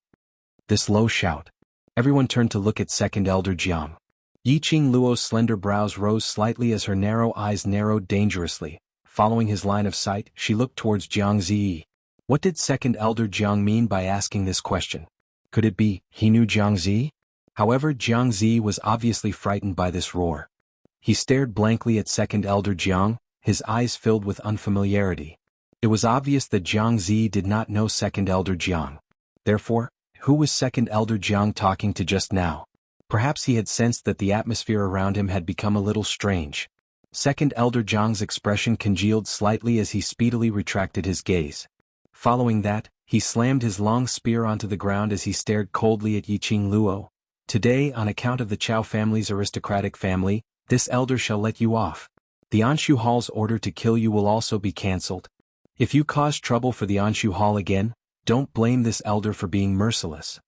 This low shout. Everyone turned to look at second elder Jiang. Yiqing Luo's slender brows rose slightly as her narrow eyes narrowed dangerously. Following his line of sight, she looked towards Jiang Zi. What did second elder Jiang mean by asking this question? Could it be he knew Jiang Zi? However, Jiang Zi was obviously frightened by this roar. He stared blankly at second elder Jiang, his eyes filled with unfamiliarity. It was obvious that Jiang Zi did not know second elder Jiang. Therefore, who was second elder Jiang talking to just now? Perhaps he had sensed that the atmosphere around him had become a little strange. Second elder Jiang's expression congealed slightly as he speedily retracted his gaze. Following that, he slammed his long spear onto the ground as he stared coldly at Yiqing Luo. Today, on account of the Chao family's aristocratic family, this elder shall let you off. The Anshu Hall's order to kill you will also be cancelled. If you cause trouble for the Anshu Hall again, don't blame this elder for being merciless.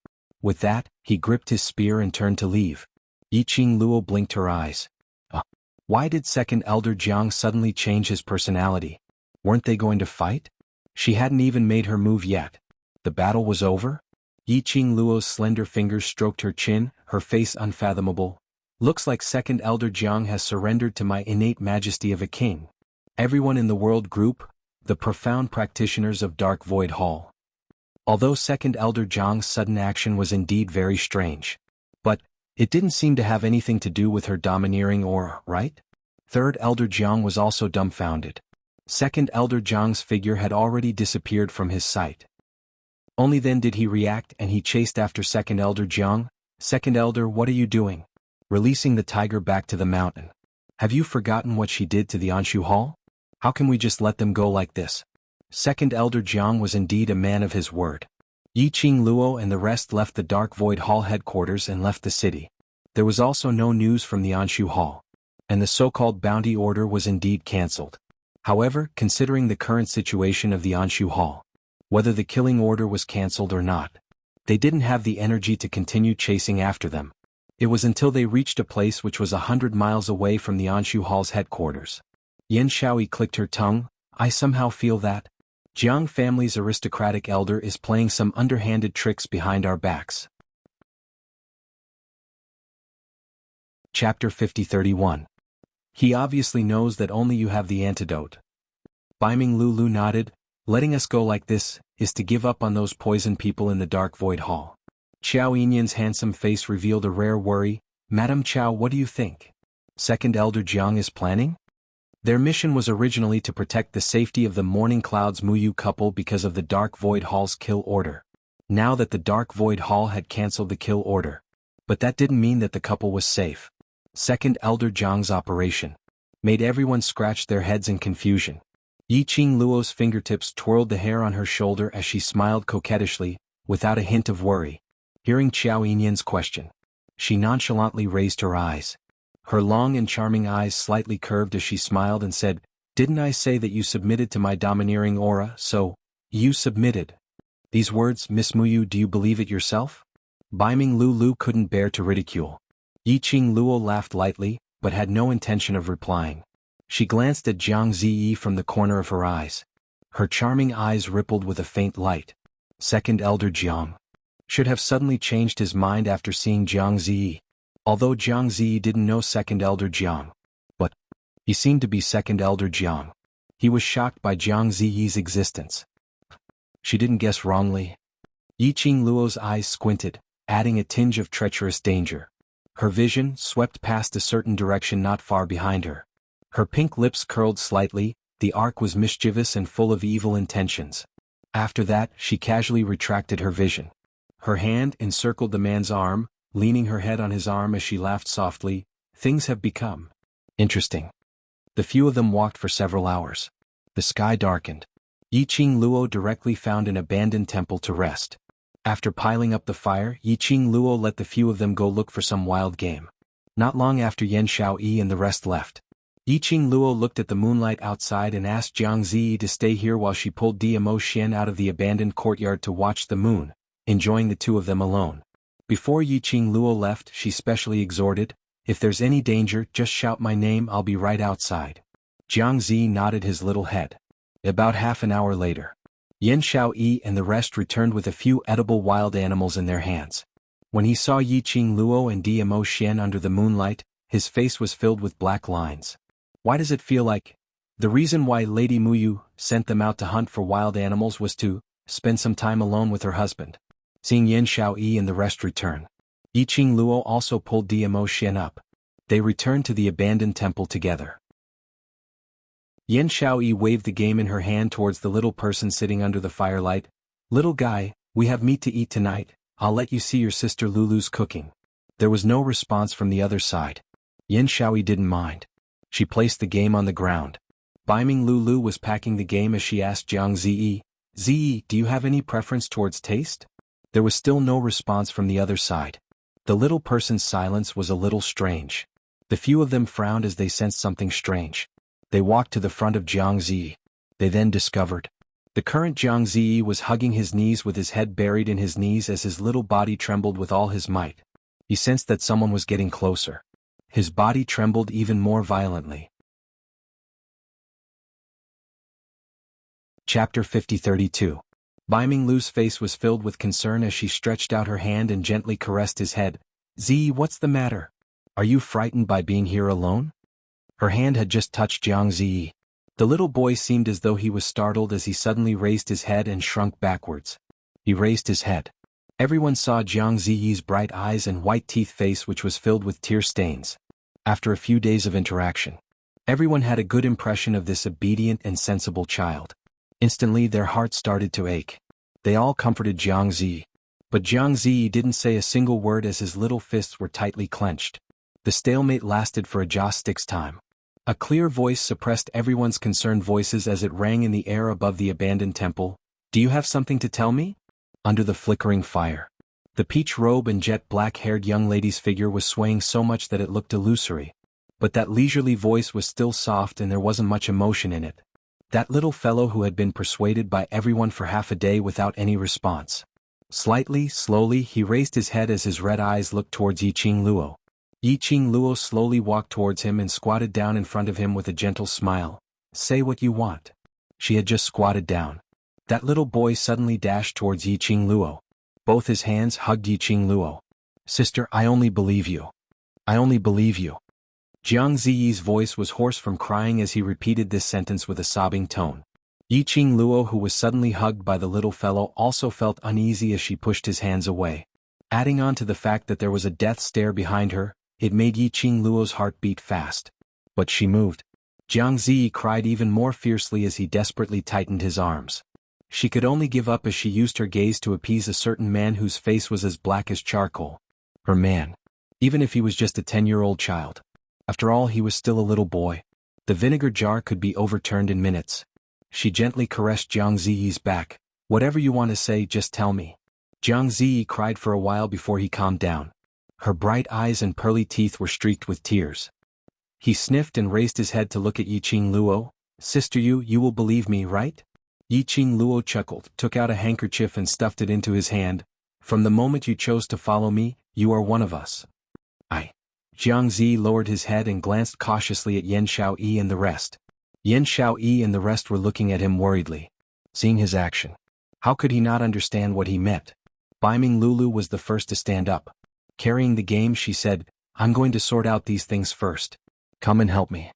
With that, he gripped his spear and turned to leave. Yiqing Luo blinked her eyes. Why did second elder Jiang suddenly change his personality? Weren't they going to fight? She hadn't even made her move yet. The battle was over? Yiqing Luo's slender fingers stroked her chin, her face unfathomable. Looks like Second Elder Jiang has surrendered to my innate majesty of a king. Everyone in the world group, the profound practitioners of Dark Void Hall. Although Second Elder Jiang's sudden action was indeed very strange. But it didn't seem to have anything to do with her domineering aura, right? Third Elder Jiang was also dumbfounded. Second Elder Jiang's figure had already disappeared from his sight. Only then did he react, and he chased after Second Elder Jiang. Second Elder, what are you doing? Releasing the tiger back to the mountain. Have you forgotten what she did to the Anshu Hall? How can we just let them go like this? Second Elder Jiang was indeed a man of his word. Yiqing Luo and the rest left the Dark Void Hall headquarters and left the city. There was also no news from the Anshu Hall. And the so-called bounty order was indeed cancelled. However, considering the current situation of the Anshu Hall, whether the killing order was cancelled or not, they didn't have the energy to continue chasing after them. It was until they reached a place which was 100 miles away from the Anshu Hall's headquarters. Yan Shaoyi clicked her tongue. I somehow feel that Jiang family's aristocratic elder is playing some underhanded tricks behind our backs. Chapter 50-31. He obviously knows that only you have the antidote. Biming Lulu nodded. Letting us go like this is to give up on those poison people in the Dark Void Hall. Qiao Yinyan's handsome face revealed a rare worry. Madam Qiao, what do you think? Second Elder Jiang is planning? Their mission was originally to protect the safety of the Morning Cloud's Muyu couple because of the Dark Void Hall's kill order. Now that the Dark Void Hall had cancelled the kill order. But that didn't mean that the couple was safe. Second Elder Jiang's operation made everyone scratch their heads in confusion. Yiqing Luo's fingertips twirled the hair on her shoulder as she smiled coquettishly, without a hint of worry. Hearing Qiao Yinyan's question, she nonchalantly raised her eyes. Her long and charming eyes slightly curved as she smiled and said, Didn't I say that you submitted to my domineering aura, so, you submitted. These words, Miss Muyu, do you believe it yourself? Biming Lulu couldn't bear to ridicule. Yiqing Luo laughed lightly, but had no intention of replying. She glanced at Jiang Ziyi from the corner of her eyes. Her charming eyes rippled with a faint light. Second Elder Jiang should have suddenly changed his mind after seeing Jiang Ziyi. Although Jiang Ziyi didn't know Second Elder Jiang. But he seemed to be Second Elder Jiang. He was shocked by Jiang Ziyi's existence. She didn't guess wrongly. Yiqing Luo's eyes squinted, adding a tinge of treacherous danger. Her vision swept past a certain direction not far behind her. Her pink lips curled slightly, the arc was mischievous and full of evil intentions. After that, she casually retracted her vision. Her hand encircled the man's arm, leaning her head on his arm as she laughed softly. Things have become interesting. The few of them walked for several hours. The sky darkened. Yiqing Luo directly found an abandoned temple to rest. After piling up the fire, Yiqing Luo let the few of them go look for some wild game. Not long after Yan Shaoyi and the rest left, Yiqing Luo looked at the moonlight outside and asked Jiang Ziyi to stay here while she pulled Diamo Xian out of the abandoned courtyard to watch the moon, enjoying the two of them alone. Before Yiqing Luo left, she specially exhorted, If there's any danger, just shout my name, I'll be right outside. Jiang Ziyi nodded his little head. About half an hour later, Yan Shaoyi and the rest returned with a few edible wild animals in their hands. When he saw Yiqing Luo and Diamo Xian under the moonlight, his face was filled with black lines. Why does it feel like? The reason why Lady Muyu sent them out to hunt for wild animals was to spend some time alone with her husband. Seeing Yan Shaoyi and the rest return, Yiqing Luo also pulled Diamo Xian up. They returned to the abandoned temple together. Yan Shaoyi waved the game in her hand towards the little person sitting under the firelight. Little guy, we have meat to eat tonight, I'll let you see your sister Lulu's cooking. There was no response from the other side. Yan Shaoyi didn't mind. She placed the game on the ground. Biming Lulu was packing the game as she asked Jiang Ziyi, Ziyi, do you have any preference towards taste? There was still no response from the other side. The little person's silence was a little strange. The few of them frowned as they sensed something strange. They walked to the front of Jiang Ziyi. They then discovered. The current Jiang Ziyi was hugging his knees with his head buried in his knees as his little body trembled with all his might. He sensed that someone was getting closer. His body trembled even more violently. Chapter 50-32. Bai Minglu's face was filled with concern as she stretched out her hand and gently caressed his head. "Zi, what's the matter? Are you frightened by being here alone?" Her hand had just touched Jiang Zi. The little boy seemed as though he was startled as he suddenly raised his head and shrunk backwards. He raised his head. Everyone saw Jiang Ziyi's bright eyes and white teeth face, which was filled with tear stains. After a few days of interaction, everyone had a good impression of this obedient and sensible child. Instantly their hearts started to ache. They all comforted Jiang Zi. But Jiang Zi didn't say a single word as his little fists were tightly clenched. The stalemate lasted for a jaw stick's time. A clear voice suppressed everyone's concerned voices as it rang in the air above the abandoned temple. "Do you have something to tell me?" Under the flickering fire, the peach robe and jet black-haired young lady's figure was swaying so much that it looked illusory. But that leisurely voice was still soft and there wasn't much emotion in it. That little fellow who had been persuaded by everyone for half a day without any response. Slightly, slowly, he raised his head as his red eyes looked towards Yiqing Luo. Yiqing Luo slowly walked towards him and squatted down in front of him with a gentle smile. "Say what you want." She had just squatted down. That little boy suddenly dashed towards Yiqing Luo. Both his hands hugged Yiqing Luo. "Sister, I only believe you. I only believe you." Jiang Ziyi's voice was hoarse from crying as he repeated this sentence with a sobbing tone. Yiqing Luo, who was suddenly hugged by the little fellow, also felt uneasy as she pushed his hands away. Adding on to the fact that there was a death stare behind her, it made Yiqing Luo's heart beat fast. But she moved. Jiang Ziyi cried even more fiercely as he desperately tightened his arms. She could only give up as she used her gaze to appease a certain man whose face was as black as charcoal. Her man. Even if he was just a 10-year-old child. After all, he was still a little boy. The vinegar jar could be overturned in minutes. She gently caressed Jiang Ziyi's back. "Whatever you want to say, just tell me." Jiang Ziyi cried for a while before he calmed down. Her bright eyes and pearly teeth were streaked with tears. He sniffed and raised his head to look at Yiqing Luo. "Sister, you will believe me, right?" Yiqing Luo chuckled, took out a handkerchief and stuffed it into his hand. "From the moment you chose to follow me, you are one of us." Jiang Zi lowered his head and glanced cautiously at Yan Xiaoyi and the rest. Yan Xiaoyi and the rest were looking at him worriedly. Seeing his action, how could he not understand what he meant? Bai Minglulu was the first to stand up. Carrying the game, she said, "I'm going to sort out these things first. Come and help me."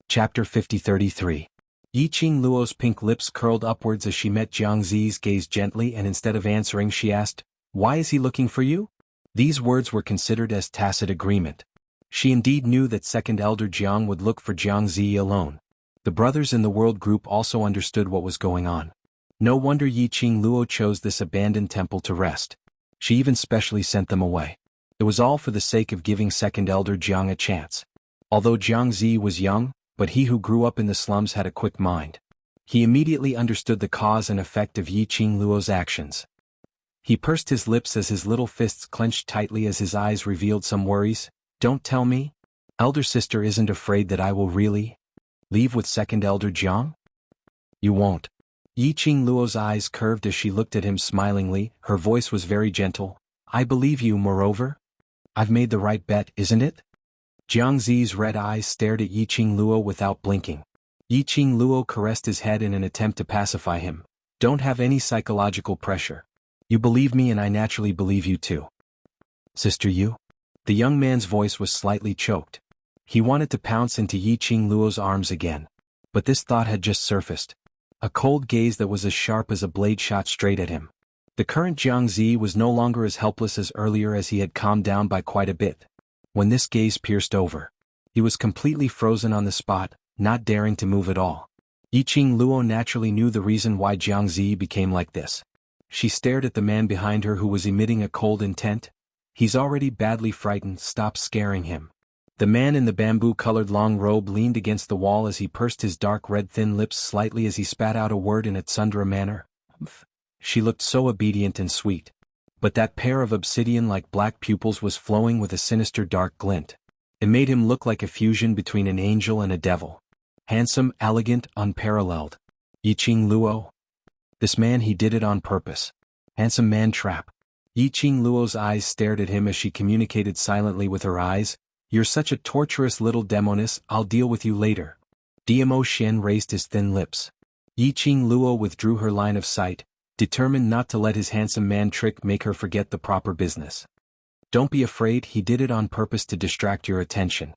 Chapter 50-33. Yiqing Luo's pink lips curled upwards as she met Jiang Zi's gaze gently, and instead of answering she asked, "Why is he looking for you?" These words were considered as tacit agreement. She indeed knew that second elder Jiang would look for Jiang Zi alone. The brothers in the world group also understood what was going on. No wonder Yiqing Luo chose this abandoned temple to rest. She even specially sent them away. It was all for the sake of giving second elder Jiang a chance. Although Jiang Zi was young, but he who grew up in the slums had a quick mind. He immediately understood the cause and effect of Yiqing Luo's actions. He pursed his lips as his little fists clenched tightly as his eyes revealed some worries. "Don't tell me? Elder sister isn't afraid that I will really leave with second elder Jiang?" "You won't." Yiqing Luo's eyes curved as she looked at him smilingly. Her voice was very gentle. "I believe you. Moreover, I've made the right bet, isn't it?" Jiang Zi's red eyes stared at Yiqing Luo without blinking. Yiqing Luo caressed his head in an attempt to pacify him. "Don't have any psychological pressure. You believe me and I naturally believe you too." "Sister, you?" The young man's voice was slightly choked. He wanted to pounce into Yiqing Luo's arms again. But this thought had just surfaced. A cold gaze that was as sharp as a blade shot straight at him. The current Jiang Zi was no longer as helpless as earlier, as he had calmed down by quite a bit. When this gaze pierced over, he was completely frozen on the spot, not daring to move at all. Yiqing Luo naturally knew the reason why Jiang Zi became like this. She stared at the man behind her who was emitting a cold intent. "He's already badly frightened, stop scaring him." The man in the bamboo-colored long robe leaned against the wall as he pursed his dark red thin lips slightly as he spat out a word in a tsundere manner. She looked so obedient and sweet. But that pair of obsidian-like black pupils was flowing with a sinister dark glint. It made him look like a fusion between an angel and a devil. Handsome, elegant, unparalleled. Yiqing Luo? This man, he did it on purpose. Handsome man trap. Yiqing Luo's eyes stared at him as she communicated silently with her eyes. "You're such a torturous little demoness, I'll deal with you later." Dmo Xian raised his thin lips. Yiqing Luo withdrew her line of sight, determined not to let his handsome man trick make her forget the proper business. Don't be afraid, he did it on purpose to distract your attention.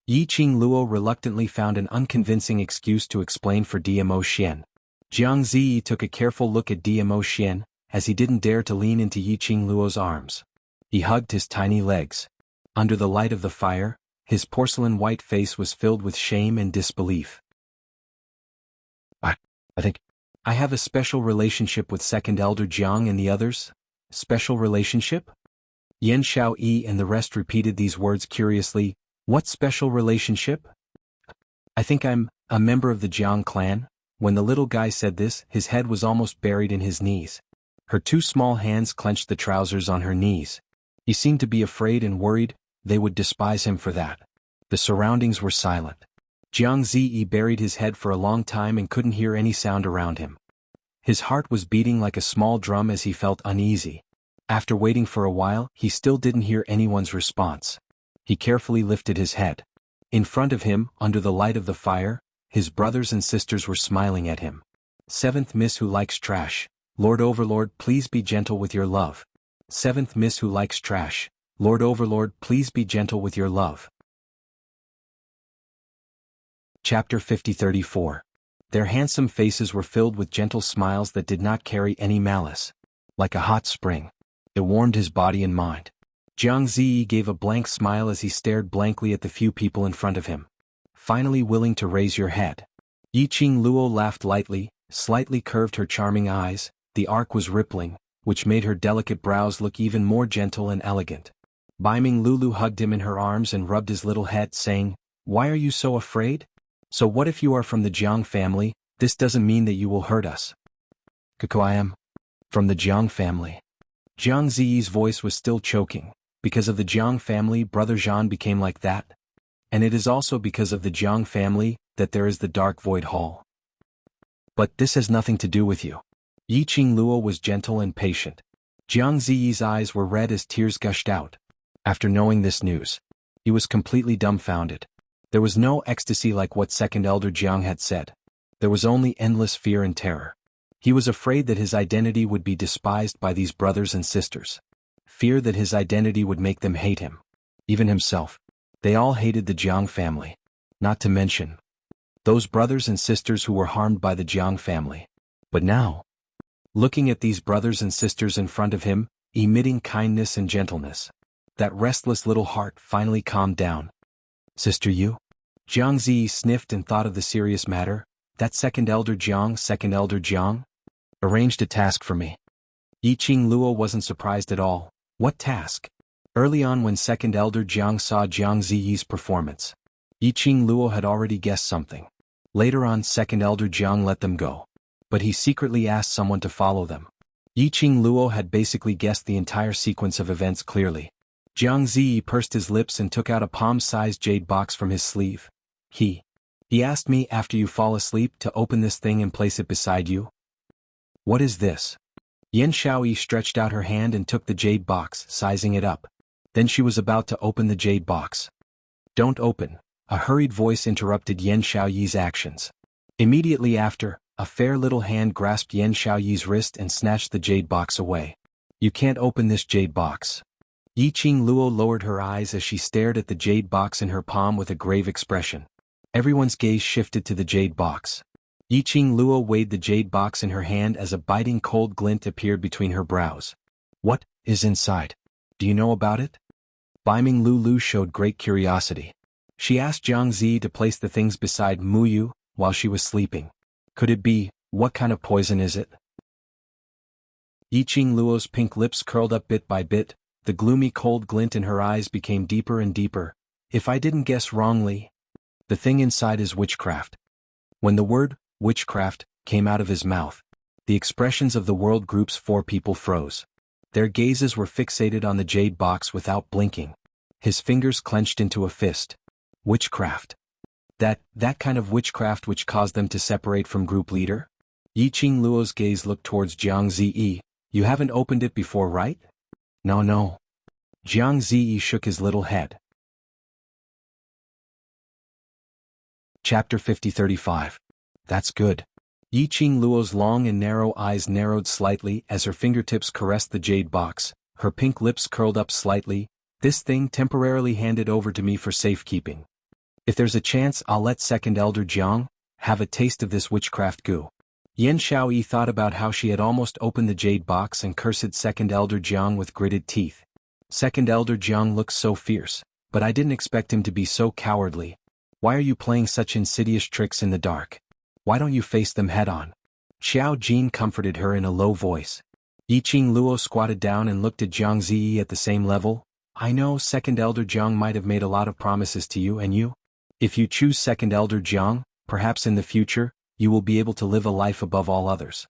Yiqing Luo reluctantly found an unconvincing excuse to explain for Dmo Xian. Jiang Ziyi took a careful look at Dmo Xian, as he didn't dare to lean into Yiqing Luo's arms. He hugged his tiny legs. Under the light of the fire, his porcelain white face was filled with shame and disbelief. I think I have a special relationship with Second Elder Jiang and the others. Special relationship? Yan Xiaoyi and the rest repeated these words curiously. What special relationship? I think I'm a member of the Jiang clan. When the little guy said this, his head was almost buried in his knees. Her two small hands clenched the trousers on her knees. He seemed to be afraid and worried they would despise him for that. The surroundings were silent. Jiang Ziyi buried his head for a long time and couldn't hear any sound around him. His heart was beating like a small drum as he felt uneasy. After waiting for a while, he still didn't hear anyone's response. He carefully lifted his head. In front of him, under the light of the fire, his brothers and sisters were smiling at him. Seventh Miss Who Likes Trash. Lord Overlord, please be gentle with your love. Seventh Miss Who Likes Trash. Lord Overlord, please be gentle with your love. Chapter 50-34. Their handsome faces were filled with gentle smiles that did not carry any malice. Like a hot spring, it warmed his body and mind. Jiang Ziyi gave a blank smile as he stared blankly at the few people in front of him. Finally willing to raise your head. Yiqing Luo laughed lightly, slightly curved her charming eyes, the arc was rippling, which made her delicate brows look even more gentle and elegant. Baiming Lulu hugged him in her arms and rubbed his little head, saying, "Why are you so afraid? So what if you are from the Jiang family? This doesn't mean that you will hurt us." "Kako, I am from the Jiang family." Jiang Ziyi's voice was still choking. Because of the Jiang family, Brother Zhan became like that. And it is also because of the Jiang family that there is the Dark Void Hall. But this has nothing to do with you. Yiqing Luo was gentle and patient. Jiang Ziyi's eyes were red as tears gushed out. After knowing this news, he was completely dumbfounded. There was no ecstasy like what Second Elder Jiang had said. There was only endless fear and terror. He was afraid that his identity would be despised by these brothers and sisters. Fear that his identity would make them hate him. Even himself. They all hated the Jiang family. Not to mention those brothers and sisters who were harmed by the Jiang family. But now, looking at these brothers and sisters in front of him, emitting kindness and gentleness, that restless little heart finally calmed down. "Sister Yu?" Jiang Ziyi sniffed and thought of the serious matter. "That Second Elder Jiang, arranged a task for me." Yiqing Luo wasn't surprised at all. What task? Early on when Second Elder Jiang saw Jiang Ziyi's performance, Yiqing Luo had already guessed something. Later on, Second Elder Jiang let them go. But he secretly asked someone to follow them. Yiqing Luo had basically guessed the entire sequence of events clearly. Jiang Ziyi pursed his lips and took out a palm-sized jade box from his sleeve. He asked me after you fall asleep to open this thing and place it beside you. What is this? Yan Xiaoyi stretched out her hand and took the jade box, sizing it up. Then she was about to open the jade box. "Don't open," a hurried voice interrupted Yan Xiaoyi's actions. Immediately after, a fair little hand grasped Yan Xiaoyi's wrist and snatched the jade box away. "You can't open this jade box." Yiqing Luo lowered her eyes as she stared at the jade box in her palm with a grave expression. Everyone's gaze shifted to the jade box. Yiqing Luo weighed the jade box in her hand as a biting cold glint appeared between her brows. "What is inside? Do you know about it?" Baiming Lulu showed great curiosity. She asked Jiang Zi to place the things beside Muyu while she was sleeping. "Could it be, what kind of poison is it?" Yiqing Luo's pink lips curled up bit by bit. The gloomy cold glint in her eyes became deeper and deeper. "If I didn't guess wrongly, the thing inside is witchcraft." When the word witchcraft came out of his mouth, the expressions of the world group's 4 people froze. Their gazes were fixated on the jade box without blinking. His fingers clenched into a fist. Witchcraft. That kind of witchcraft which caused them to separate from group leader? Yiqing Luo's gaze looked towards Jiang Ziyi. "You haven't opened it before, right?" No. Jiang Ziyi shook his little head. Chapter 50-35. That's good. Yiqing Luo's long and narrow eyes narrowed slightly as her fingertips caressed the jade box, her pink lips curled up slightly. This thing temporarily handed over to me for safekeeping. If there's a chance, I'll let Second Elder Jiang have a taste of this witchcraft goo. Yan Xiaoyi thought about how she had almost opened the jade box and cursed Second Elder Jiang with gritted teeth. Second Elder Jiang looks so fierce, but I didn't expect him to be so cowardly. Why are you playing such insidious tricks in the dark? Why don't you face them head-on? Xiao Jin comforted her in a low voice. Yiqing Luo squatted down and looked at Jiang Ziyi at the same level. I know Second Elder Jiang might have made a lot of promises to you and you. If you choose Second Elder Jiang, perhaps in the future, you will be able to live a life above all others.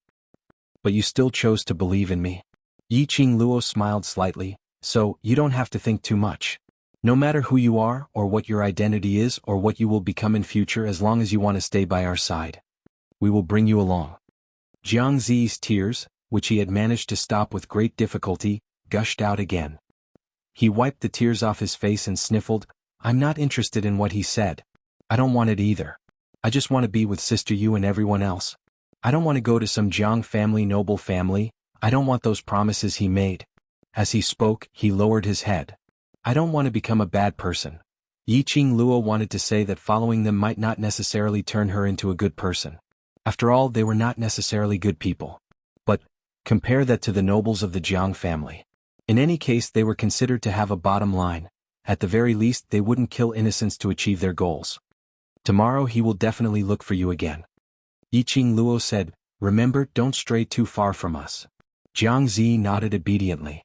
But you still chose to believe in me. Yiqing Luo smiled slightly, so you don't have to think too much. No matter who you are or what your identity is or what you will become in future, as long as you want to stay by our side, we will bring you along. Jiang Zi's tears, which he had managed to stop with great difficulty, gushed out again. He wiped the tears off his face and sniffled. I'm not interested in what he said. I don't want it either. I just want to be with Sister Yu and everyone else. I don't want to go to some Jiang family, noble family. I don't want those promises he made. As he spoke, he lowered his head. I don't want to become a bad person. Yiqing Luo wanted to say that following them might not necessarily turn her into a good person. After all, they were not necessarily good people. But compare that to the nobles of the Jiang family. In any case, they were considered to have a bottom line. At the very least, they wouldn't kill innocents to achieve their goals. Tomorrow he will definitely look for you again. Yiqing Luo said, remember, don't stray too far from us. Jiang Zi nodded obediently.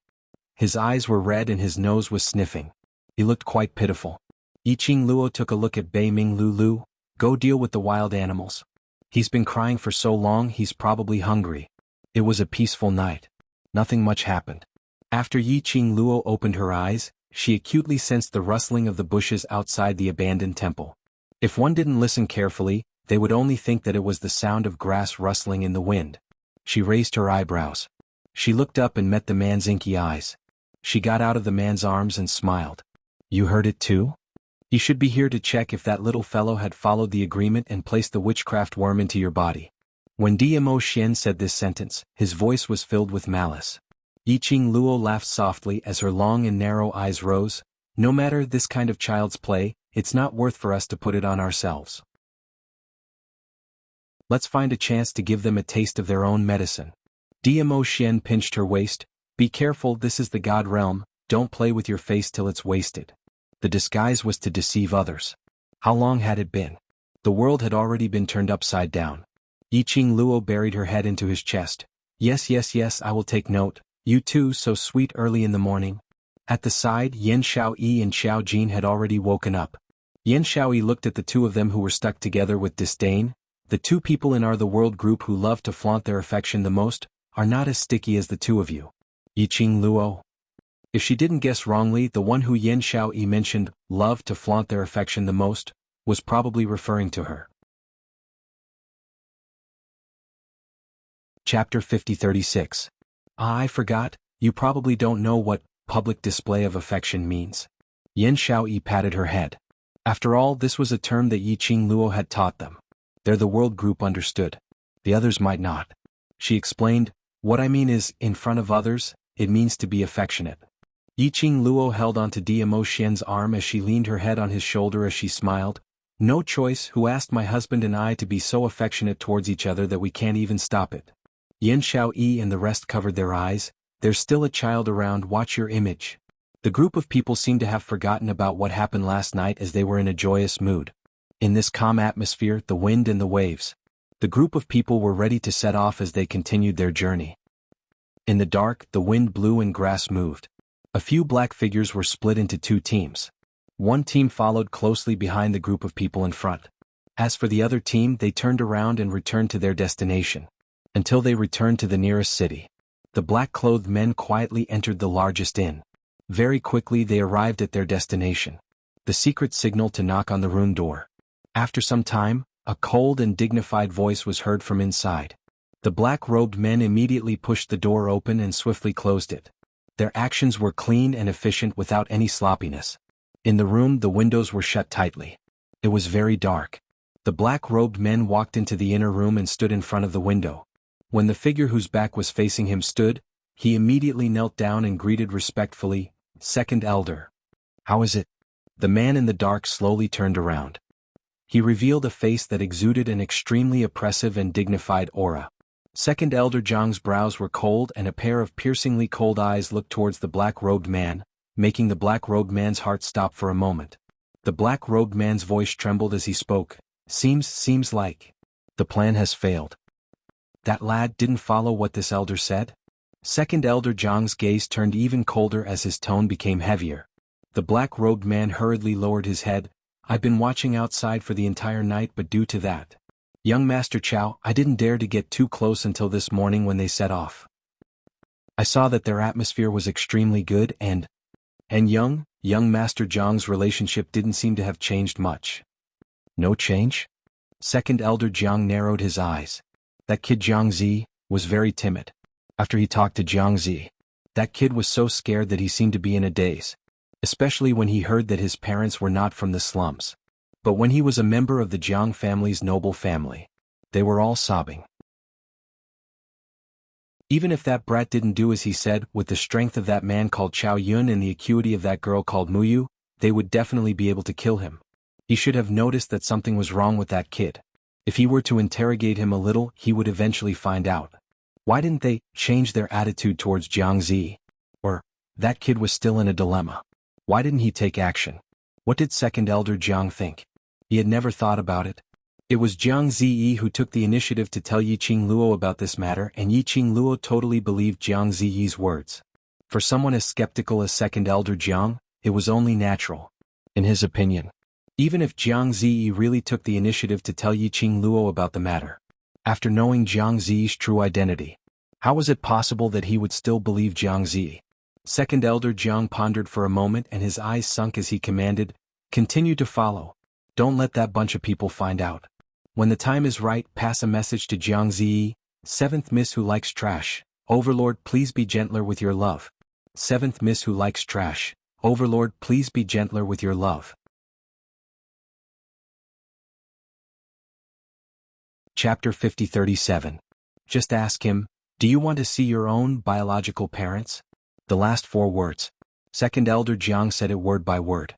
His eyes were red and his nose was sniffing. He looked quite pitiful. Yiqing Luo took a look at Bei Ming Lulu. Go deal with the wild animals. He's been crying for so long, he's probably hungry. It was a peaceful night. Nothing much happened. After Yiqing Luo opened her eyes, she acutely sensed the rustling of the bushes outside the abandoned temple. If one didn't listen carefully, they would only think that it was the sound of grass rustling in the wind. She raised her eyebrows. She looked up and met the man's inky eyes. She got out of the man's arms and smiled. You heard it too? You should be here to check if that little fellow had followed the agreement and placed the witchcraft worm into your body. When Dmo Xian said this sentence, his voice was filled with malice. Yiqing Luo laughed softly as her long and narrow eyes rose. No matter this kind of child's play, it's not worth for us to put it on ourselves. Let's find a chance to give them a taste of their own medicine. Dmo Xian pinched her waist. Be careful, this is the God realm, don't play with your face till it's wasted. The disguise was to deceive others. How long had it been? The world had already been turned upside down. Yiqing Luo buried her head into his chest. Yes, yes, yes, I will take note. You too, so sweet early in the morning. At the side, Yan Xiaoyi and Xiao Jin had already woken up. Yan Xiaoyi looked at the two of them who were stuck together with disdain. The two people in our The World group who love to flaunt their affection the most are not as sticky as the two of you. Yiqing Luo. If she didn't guess wrongly, the one who Yan Xiaoyi mentioned, loved to flaunt their affection the most, was probably referring to her. Chapter 50-36. I forgot, you probably don't know what public display of affection means. Yan Xiaoyi patted her head. After all, this was a term that Yiqing Luo had taught them. They're The World group understood. The others might not. She explained, what I mean is, in front of others, it means to be affectionate. Yiqing Luo held onto Dmo Xian's arm as she leaned her head on his shoulder as she smiled. No choice, who asked my husband and I to be so affectionate towards each other that we can't even stop it. Yan Xiaoyi and the rest covered their eyes. There's still a child around, watch your image. The group of people seemed to have forgotten about what happened last night as they were in a joyous mood. In this calm atmosphere, the wind and the waves, the group of people were ready to set off as they continued their journey. In the dark, the wind blew and grass moved. A few black figures were split into two teams. One team followed closely behind the group of people in front. As for the other team, they turned around and returned to their destination. Until they returned to the nearest city. The black-clothed men quietly entered the largest inn. Very quickly they arrived at their destination. The secret signal to knock on the room door. After some time, a cold and dignified voice was heard from inside. The black-robed men immediately pushed the door open and swiftly closed it. Their actions were clean and efficient without any sloppiness. In the room, the windows were shut tightly. It was very dark. The black-robed men walked into the inner room and stood in front of the window. When the figure whose back was facing him stood, he immediately knelt down and greeted respectfully, "Second Elder. How is it?" The man in the dark slowly turned around. He revealed a face that exuded an extremely oppressive and dignified aura. Second Elder Jiang's brows were cold and a pair of piercingly cold eyes looked towards the black-robed man, making the black-robed man's heart stop for a moment. The black-robed man's voice trembled as he spoke. Seems like the plan has failed. That lad didn't follow what this elder said?" Second Elder Jiang's gaze turned even colder as his tone became heavier. The black-robed man hurriedly lowered his head. "I've been watching outside for the entire night, but due to that, young Master Chow, I didn't dare to get too close until this morning when they set off. I saw that their atmosphere was extremely good and young Master Jiang's relationship didn't seem to have changed much." "No change?" Second Elder Jiang narrowed his eyes. "That kid Jiangzi was very timid. After he talked to Jiangzi, that kid was so scared that he seemed to be in a daze, especially when he heard that his parents were not from the slums. But when he was a member of the Jiang family's noble family, they were all sobbing. Even if that brat didn't do as he said, with the strength of that man called Chao Yun and the acuity of that girl called Muyu, they would definitely be able to kill him. He should have noticed that something was wrong with that kid. If he were to interrogate him a little, he would eventually find out. Why didn't they change their attitude towards Jiangzi? Or, that kid was still in a dilemma. Why didn't he take action? What did Second Elder Jiang think? He had never thought about it. It was Jiang Ziyi who took the initiative to tell Yiqing Luo about this matter, and Yiqing Luo totally believed Jiang Ziyi's words. For someone as skeptical as Second Elder Jiang, it was only natural. In his opinion, even if Jiang Ziyi really took the initiative to tell Yiqing Luo about the matter, after knowing Jiang Ziyi's true identity, how was it possible that he would still believe Jiang Ziyi? Second Elder Jiang pondered for a moment and his eyes sunk as he commanded, "Continue to follow. Don't let that bunch of people find out. When the time is right, pass a message to Jiang Ziyi, 7th Miss who likes trash. Overlord, please be gentler with your love. 7th Miss who likes trash. Overlord, please be gentler with your love." Chapter 50-37. Just ask him, "Do you want to see your own biological parents?" The last 4 words. Second Elder Jiang said it word by word.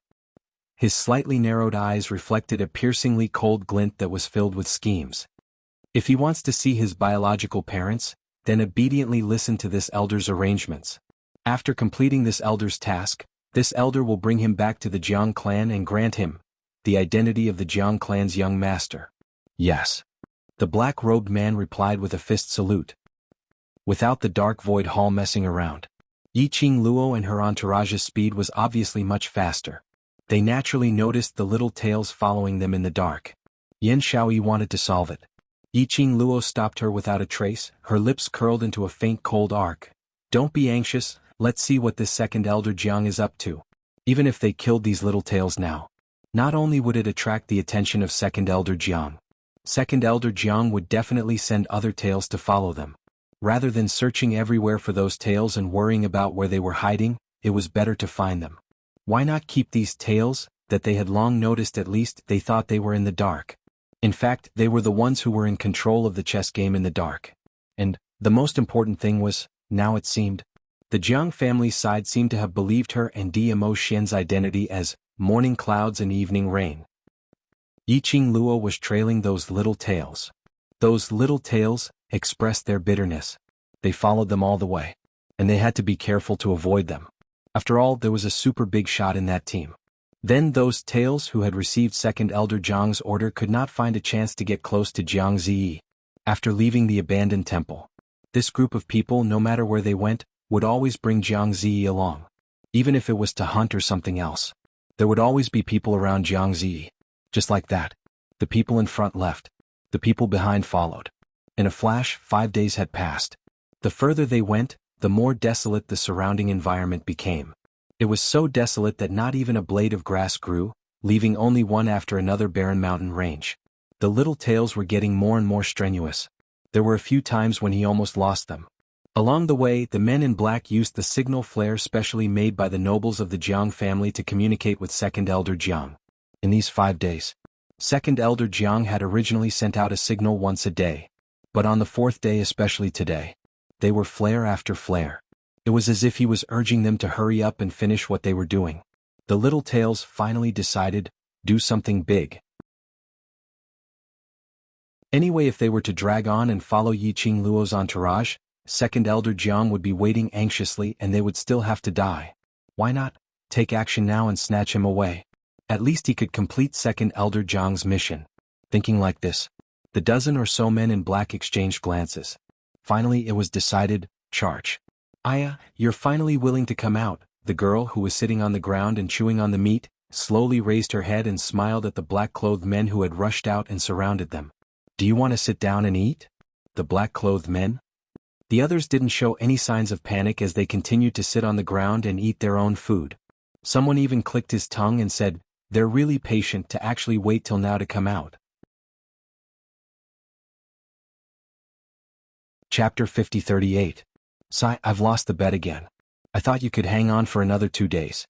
His slightly narrowed eyes reflected a piercingly cold glint that was filled with schemes. If he wants to see his biological parents, then obediently listen to this elder's arrangements. After completing this elder's task, this elder will bring him back to the Jiang clan and grant him the identity of the Jiang clan's young master. "Yes." The black-robed man replied with a fist salute. Without the dark void hall messing around, Yiqing Luo and her entourage's speed was obviously much faster. They naturally noticed the little tails following them in the dark. Yen Xiaoyi wanted to solve it. Yiqing Luo stopped her without a trace, her lips curled into a faint cold arc. "Don't be anxious, let's see what this Second Elder Jiang is up to. Even if they killed these little tails now, not only would it attract the attention of Second Elder Jiang, Second Elder Jiang would definitely send other tails to follow them. Rather than searching everywhere for those tails and worrying about where they were hiding, it was better to find them. Why not keep these tails, that they had long noticed? At least they thought they were in the dark. In fact, they were the ones who were in control of the chess game in the dark. And, the most important thing was, now it seemed, the Jiang family's side seemed to have believed her and Dmo Xian's identity as morning clouds and evening rain. Yiqing Luo was trailing those little tails. Those little tails expressed their bitterness. They followed them all the way, and they had to be careful to avoid them. After all, there was a super big shot in that team. Then those tails who had received Second Elder Jiang's order could not find a chance to get close to Jiang Ziyi. After leaving the abandoned temple, this group of people, no matter where they went, would always bring Jiang Ziyi along. Even if it was to hunt or something else, there would always be people around Jiang Ziyi. Just like that. The people in front left. The people behind followed. In a flash, 5 days had passed. The further they went, the more desolate the surrounding environment became. It was so desolate that not even a blade of grass grew, leaving only one after another barren mountain range. The little tails were getting more and more strenuous. There were a few times when he almost lost them. Along the way, the men in black used the signal flare specially made by the nobles of the Jiang family to communicate with Second Elder Jiang. In these 5 days, Second Elder Jiang had originally sent out a signal once a day. But on the fourth day, especially today, they were flare after flare. It was as if he was urging them to hurry up and finish what they were doing. The little tails finally decided, do something big. Anyway, if they were to drag on and follow Yiqing Luo's entourage, Second Elder Jiang would be waiting anxiously and they would still have to die. Why not take action now and snatch him away? At least he could complete Second Elder Jiang's mission. Thinking like this, the dozen or so men in black exchanged glances. Finally it was decided, charge. Aya, you're finally willing to come out. The girl, who was sitting on the ground and chewing on the meat, slowly raised her head and smiled at the black-clothed men who had rushed out and surrounded them. Do you want to sit down and eat? The black-clothed men? The others didn't show any signs of panic as they continued to sit on the ground and eat their own food. Someone even clicked his tongue and said, they're really patient to actually wait till now to come out. Chapter 5038. Sigh, I've lost the bet again. I thought you could hang on for another 2 days.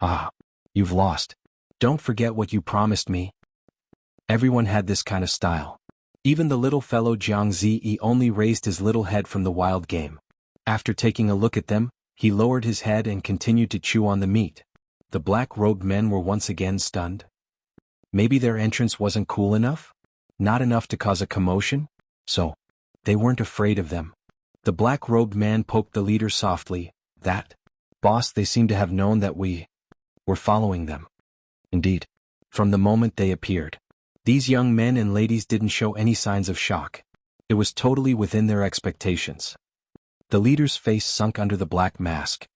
Ah, you've lost. Don't forget what you promised me. Everyone had this kind of style. Even the little fellow Jiangzi only raised his little head from the wild game. After taking a look at them, he lowered his head and continued to chew on the meat. The black-robed men were once again stunned. Maybe their entrance wasn't cool enough? Not enough to cause a commotion? So, they weren't afraid of them. The black-robed man poked the leader softly. That, boss, they seem to have known that we were following them. Indeed, from the moment they appeared, these young men and ladies didn't show any signs of shock. It was totally within their expectations. The leader's face sunk under the black mask.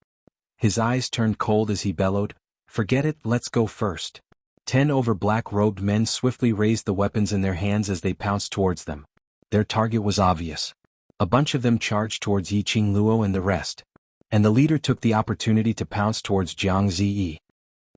His eyes turned cold as he bellowed, forget it, let's go first. 10 black-robed men swiftly raised the weapons in their hands as they pounced towards them. Their target was obvious. A bunch of them charged towards Yiqing Luo and the rest. And the leader took the opportunity to pounce towards Jiang Ziyi.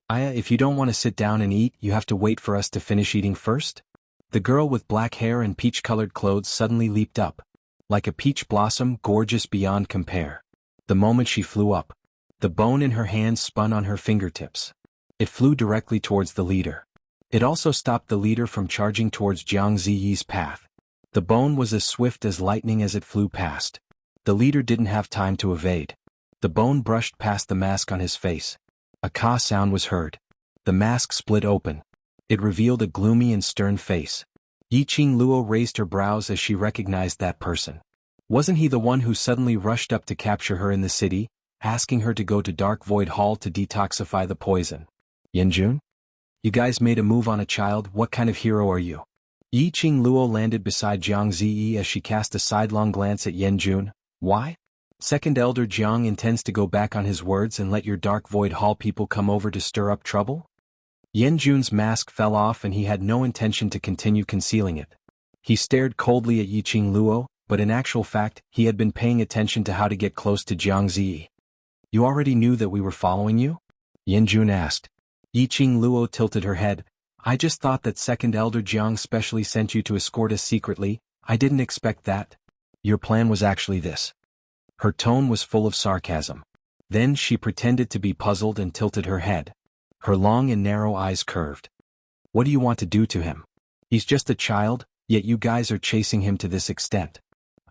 Aya, if you don't want to sit down and eat, you have to wait for us to finish eating first? The girl with black hair and peach-colored clothes suddenly leaped up. Like a peach blossom, gorgeous beyond compare. The moment she flew up, the bone in her hand spun on her fingertips. It flew directly towards the leader. It also stopped the leader from charging towards Jiang Ziyi's path. The bone was as swift as lightning as it flew past. The leader didn't have time to evade. The bone brushed past the mask on his face. A ka sound was heard. The mask split open. It revealed a gloomy and stern face. Yiqing Luo raised her brows as she recognized that person. Wasn't he the one who suddenly rushed up to capture her in the city, asking her to go to Dark Void Hall to detoxify the poison? Yanjun? You guys made a move on a child, what kind of hero are you? Yiqing Luo landed beside Jiang Ziyi as she cast a sidelong glance at Yanjun. Why? Second Elder Jiang intends to go back on his words and let your Dark Void Hall people come over to stir up trouble? Yanjun's mask fell off and he had no intention to continue concealing it. He stared coldly at Yiqing Luo, but in actual fact, he had been paying attention to how to get close to Jiang Ziyi. You already knew that we were following you? Yanjun asked. Yiqing Luo tilted her head. I just thought that Second Elder Jiang specially sent you to escort us secretly. I didn't expect that. Your plan was actually this. Her tone was full of sarcasm. Then she pretended to be puzzled and tilted her head. Her long and narrow eyes curved. What do you want to do to him? He's just a child, yet you guys are chasing him to this extent.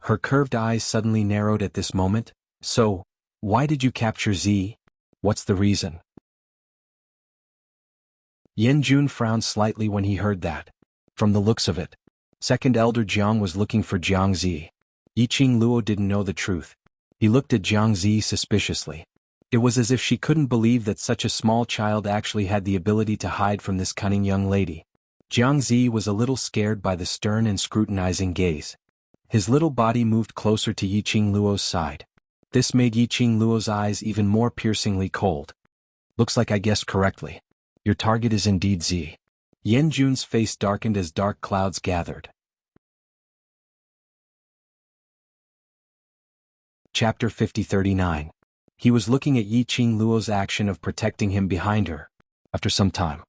Her curved eyes suddenly narrowed at this moment. So, why did you capture Z? What's the reason? Yanjun frowned slightly when he heard that. From the looks of it, Second Elder Jiang was looking for Jiang Zi. Yiqing Luo didn't know the truth. He looked at Jiang Zi suspiciously. It was as if she couldn't believe that such a small child actually had the ability to hide from this cunning young lady. Jiang Zi was a little scared by the stern and scrutinizing gaze. His little body moved closer to Yiqing Luo's side. This made Yiqing Luo's eyes even more piercingly cold. Looks like I guessed correctly. Your target is indeed Z. Yanjun's face darkened as dark clouds gathered. Chapter 5039. He was looking at Yiqing Luo's action of protecting him behind her. After some time,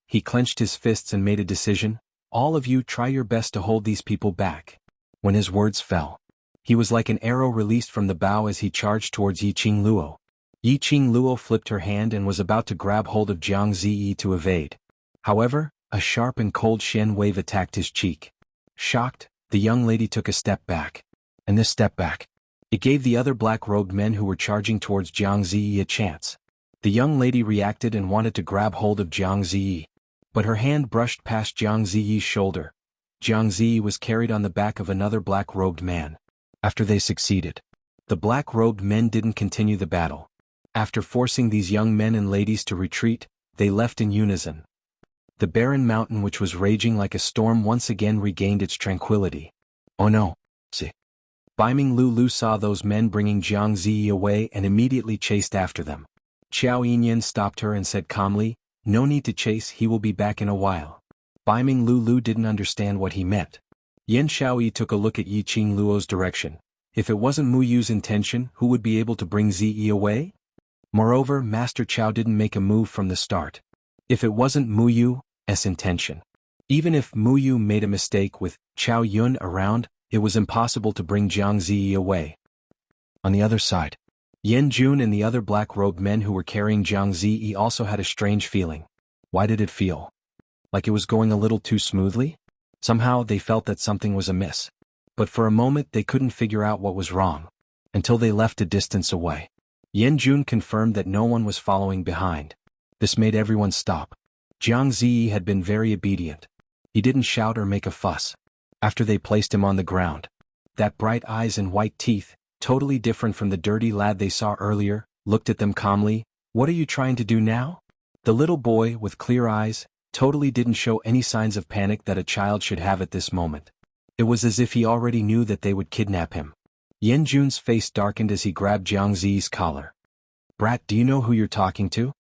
he clenched his fists and made a decision. All of you try your best to hold these people back. When his words fell, he was like an arrow released from the bow as he charged towards Yiqing Luo. Yiqing Luo flipped her hand and was about to grab hold of Jiang Ziyi to evade. However, A sharp and cold Shen wave attacked his cheek. Shocked, the young lady took a step back. And this step back, it gave the other black-robed men who were charging towards Jiang Ziyi a chance. The young lady reacted and wanted to grab hold of Jiang Ziyi, but her hand brushed past Jiang Ziyi's shoulder. Jiang Ziyi was carried on the back of another black-robed man. After they succeeded, the black-robed men didn't continue the battle. After forcing these young men and ladies to retreat, they left in unison. The barren mountain which was raging like a storm once again regained its tranquility. Oh no! See. Biming Lulu saw those men bringing Jiang Ziyi away and immediately chased after them. Xiao Yinyan stopped her and said calmly, "No need to chase, he will be back in a while." Biming Lulu didn't understand what he meant. Yan Xiaoyi took a look at Yiqing Luo's direction. If it wasn't Mu Yu's intention, who would be able to bring Ziyi away? Moreover, Master Qiao didn't make a move from the start. If it wasn't Mu Yu's intention. Even if Mu Yu made a mistake with Qiao Yun around, it was impossible to bring Jiang Ziyi away. On the other side, Yan Jun and the other black-robed men who were carrying Jiang Ziyi also had a strange feeling. Why did it feel like it was going a little too smoothly? Somehow they felt that something was amiss. But for a moment they couldn't figure out what was wrong. Until they left a distance away. Yan Jun confirmed that no one was following behind. This made everyone stop. Jiang Ziyi had been very obedient. He didn't shout or make a fuss. After they placed him on the ground, that bright eyes and white teeth, totally different from the dirty lad they saw earlier, looked at them calmly. "What are you trying to do now?" The little boy, with clear eyes, totally didn't show any signs of panic that a child should have at this moment. It was as if he already knew that they would kidnap him. Yan Jun's face darkened as he grabbed Jiang Ziyi's collar. "Brat, do you know who you're talking to?"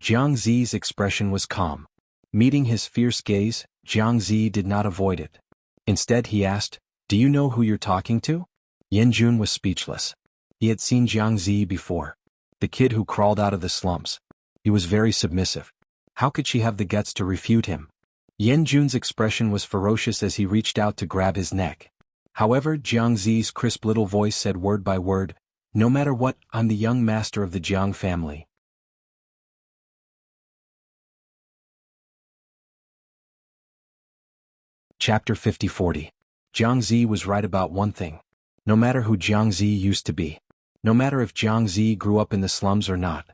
Jiang Ziyi's expression was calm. Meeting his fierce gaze, Jiang Ziyi did not avoid it. Instead he asked, "Do you know who you're talking to?" Yan Jun was speechless. He had seen Jiang Ziyi before. The kid who crawled out of the slums. He was very submissive. How could she have the guts to refute him? Yan Jun's expression was ferocious as he reached out to grab his neck. However, Jiang Ziyi's crisp little voice said word by word, "No matter what, I'm the young master of the Jiang family." Chapter 50-40. Jiang Ziyi was right about one thing. No matter who Jiang Ziyi used to be, no matter if Jiang Ziyi grew up in the slums or not,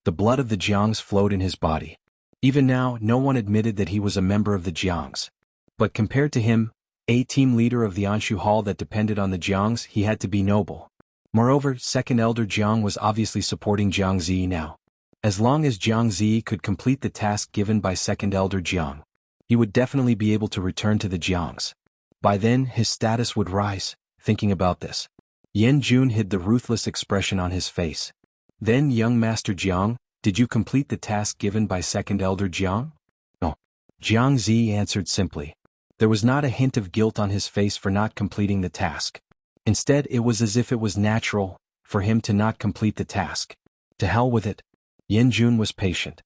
the blood of the Jiangs flowed in his body. Even now, no one admitted that he was a member of the Jiangs. But compared to him, a team leader of the Anshu Hall that depended on the Jiangs, he had to be noble. Moreover, second elder Jiang was obviously supporting Jiang Ziyi now. As long as Jiang Ziyi could complete the task given by second elder Jiang, he would definitely be able to return to the Jiangs. By then, his status would rise. Thinking about this, Yan Jun hid the ruthless expression on his face. "Then, young Master Jiang, did you complete the task given by second elder Jiang?" "No." Jiang Ziyi answered simply. There was not a hint of guilt on his face for not completing the task. Instead, it was as if it was natural for him to not complete the task. To hell with it. Yan Jun was patient.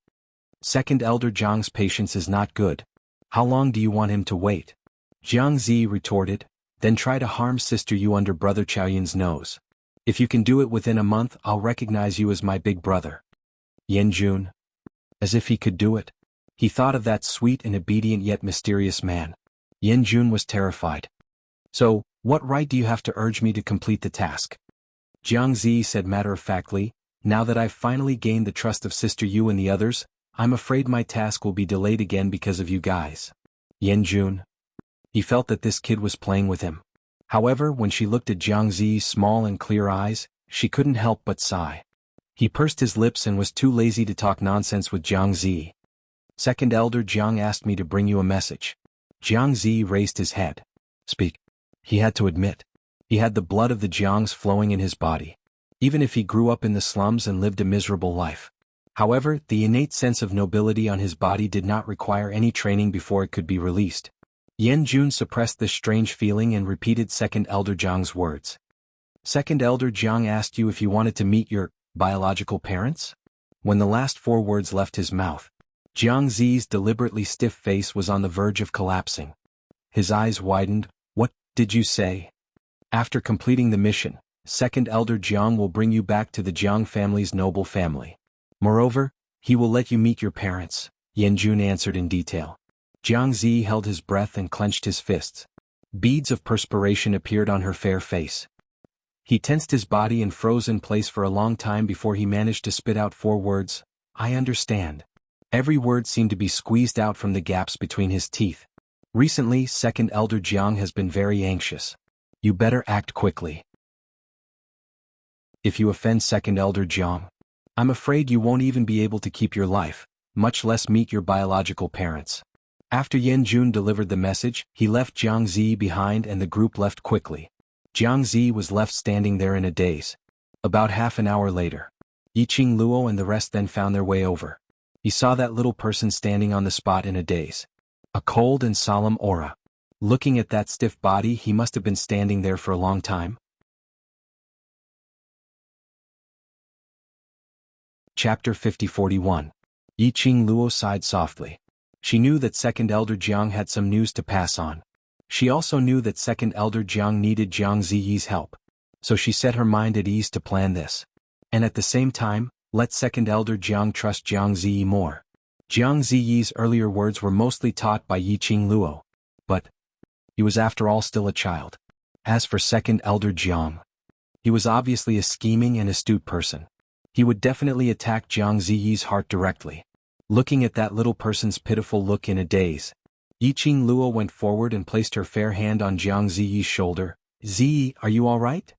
Second elder Jiang's patience is not good. How long do you want him to wait? Jiang Ziyi retorted. Then try to harm Sister Yu under Brother Qiaoyun's nose. If you can do it within a month, I'll recognize you as my big brother. Yan Jun. As if he could do it. He thought of that sweet and obedient yet mysterious man. Yan Jun was terrified. "So, what right do you have to urge me to complete the task?" Jiang Ziyi said matter-of-factly, "Now that I've finally gained the trust of Sister Yu and the others, I'm afraid my task will be delayed again because of you guys." Yan Jun. He felt that this kid was playing with him. However, when she looked at Jiang Ziyi's small and clear eyes, she couldn't help but sigh. He pursed his lips and was too lazy to talk nonsense with Jiang Ziyi. "Second elder Jiang asked me to bring you a message." Jiang Ziyi raised his head. "Speak." He had to admit. He had the blood of the Jiangs flowing in his body. Even if he grew up in the slums and lived a miserable life. However, the innate sense of nobility on his body did not require any training before it could be released. Yan Jun suppressed this strange feeling and repeated Second Elder Jiang's words. "Second Elder Jiang asked you if you wanted to meet your biological parents?" When the last 4 words left his mouth, Jiang Ziyi's deliberately stiff face was on the verge of collapsing. His eyes widened. "What did you say?" "After completing the mission, Second Elder Jiang will bring you back to the Jiang family's noble family. Moreover, he will let you meet your parents," Yan Jun answered in detail. Jiangzi held his breath and clenched his fists. Beads of perspiration appeared on her fair face. He tensed his body and froze in place for a long time before he managed to spit out 4 words, "I understand." Every word seemed to be squeezed out from the gaps between his teeth. "Recently, Second Elder Jiang has been very anxious. You better act quickly. If you offend Second Elder Jiang, I'm afraid you won't even be able to keep your life, much less meet your biological parents." After Yan Jun delivered the message, he left Jiangzi behind and the group left quickly. Jiangzi was left standing there in a daze. About half an hour later, Yiqing Luo and the rest then found their way over. He saw that little person standing on the spot in a daze. A cold and solemn aura. Looking at that stiff body, he must have been standing there for a long time. Chapter 50-41. Yiqing Luo sighed softly. She knew that Second Elder Jiang had some news to pass on. She also knew that Second Elder Jiang needed Jiang Ziyi's help. So she set her mind at ease to plan this. And at the same time, let Second Elder Jiang trust Jiang Ziyi more. Jiang Ziyi's earlier words were mostly taught by Yiqing Luo. But he was after all still a child. As for Second Elder Jiang, he was obviously a scheming and astute person. He would definitely attack Jiang Ziyi's heart directly. Looking at that little person's pitiful look in a daze, Yiqing Luo went forward and placed her fair hand on Jiang Ziyi's shoulder. "Ziyi, are you all right?"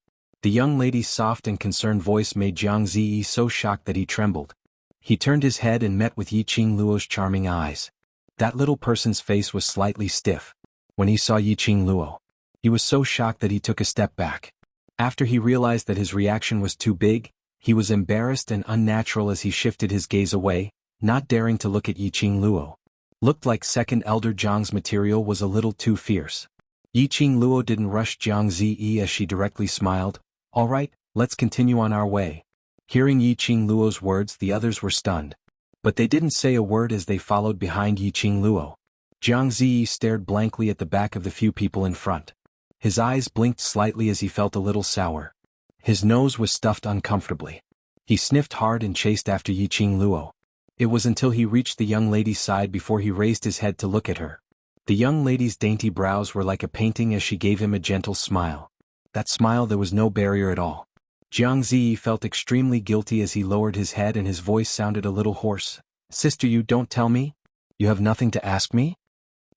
The young lady's soft and concerned voice made Jiang Ziyi so shocked that he trembled. He turned his head and met with Yiqing Luo's charming eyes. That little person's face was slightly stiff. When he saw Yiqing Luo, he was so shocked that he took a step back. After he realized that his reaction was too big, he was embarrassed and unnatural as he shifted his gaze away, not daring to look at Yiqing Luo. Looked like Second Elder Jiang's material was a little too fierce. Yiqing Luo didn't rush Jiang Ziyi as she directly smiled. "All right, let's continue on our way." Hearing Yiqing Luo's words, the others were stunned. But they didn't say a word as they followed behind Yiqing Luo. Jiang Ziyi stared blankly at the back of the few people in front. His eyes blinked slightly as he felt a little sour. His nose was stuffed uncomfortably. He sniffed hard and chased after Yiqing Luo. It was until he reached the young lady's side before he raised his head to look at her. The young lady's dainty brows were like a painting as she gave him a gentle smile. That smile, there was no barrier at all. Jiang Ziyi felt extremely guilty as he lowered his head and his voice sounded a little hoarse. "Sister, you don't tell me? You have nothing to ask me?"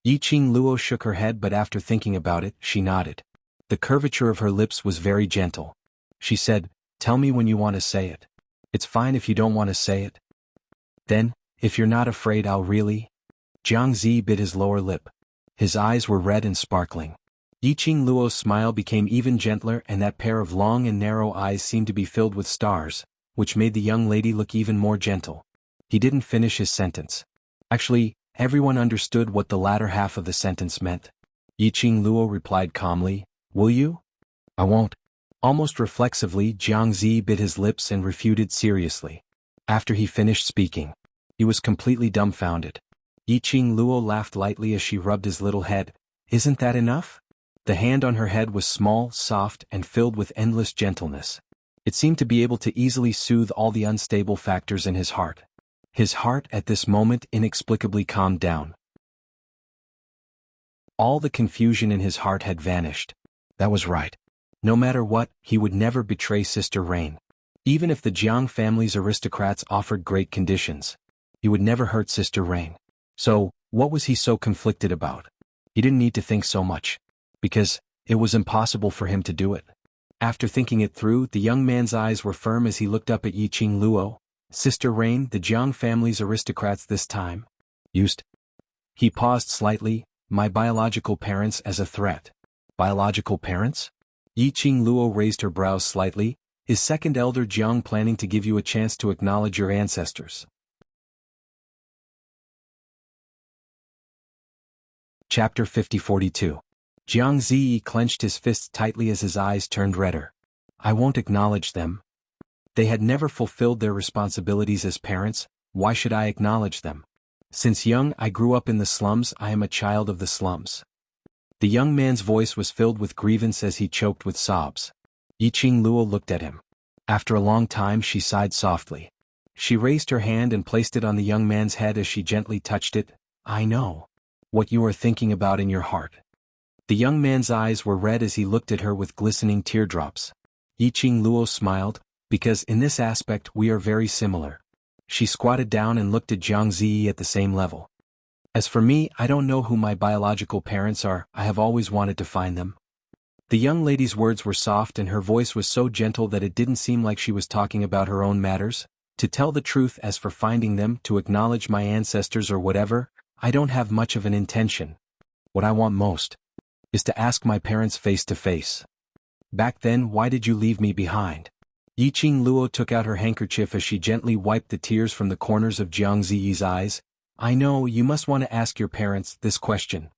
Yiqing Luo shook her head, but after thinking about it, she nodded. The curvature of her lips was very gentle. She said, "Tell me when you want to say it. It's fine if you don't want to say it." "Then, if you're not afraid, I'll really..." Jiang Ziyi bit his lower lip. His eyes were red and sparkling. Yiqing Luo's smile became even gentler and that pair of long and narrow eyes seemed to be filled with stars, which made the young lady look even more gentle. He didn't finish his sentence. Actually, everyone understood what the latter half of the sentence meant. Yiqing Luo replied calmly, "Will you?" "I won't." Almost reflexively, Jiang Ziyi bit his lips and refuted seriously. After he finished speaking, he was completely dumbfounded. Yiqing Luo laughed lightly as she rubbed his little head. "Isn't that enough?" The hand on her head was small, soft, and filled with endless gentleness. It seemed to be able to easily soothe all the unstable factors in his heart. His heart at this moment inexplicably calmed down. All the confusion in his heart had vanished. That was right. No matter what, he would never betray Sister Rain. Even if the Jiang family's aristocrats offered great conditions, he would never hurt Sister Rain. So, what was he so conflicted about? He didn't need to think so much, because it was impossible for him to do it. After thinking it through, the young man's eyes were firm as he looked up at Yiqing Luo. "Sister Rain, the Jiang family's aristocrats this time used..." He paused slightly. "My biological parents as a threat." "Biological parents?" Yiqing Luo raised her brows slightly. "Is Second Elder Jiang planning to give you a chance to acknowledge your ancestors?" Chapter 50-42. Jiang Ziyi clenched his fists tightly as his eyes turned redder. "I won't acknowledge them. They had never fulfilled their responsibilities as parents. Why should I acknowledge them? Since young, I grew up in the slums. I am a child of the slums." The young man's voice was filled with grievance as he choked with sobs. Yiqing Luo looked at him. After a long time, she sighed softly. She raised her hand and placed it on the young man's head as she gently touched it. "I know. what you are thinking about in your heart. The young man's eyes were red as he looked at her with glistening teardrops. Yiqing Luo smiled, because in this aspect we are very similar. She squatted down and looked at Jiang Ziyi at the same level. As for me, I don't know who my biological parents are, I have always wanted to find them. The young lady's words were soft and her voice was so gentle that it didn't seem like she was talking about her own matters. To tell the truth, as for finding them, to acknowledge my ancestors or whatever, I don't have much of an intention. What I want most is to ask my parents face to face. Back then, why did you leave me behind? Yiqing Luo took out her handkerchief as she gently wiped the tears from the corners of Jiang Ziyi's eyes. I know you must want to ask your parents this question.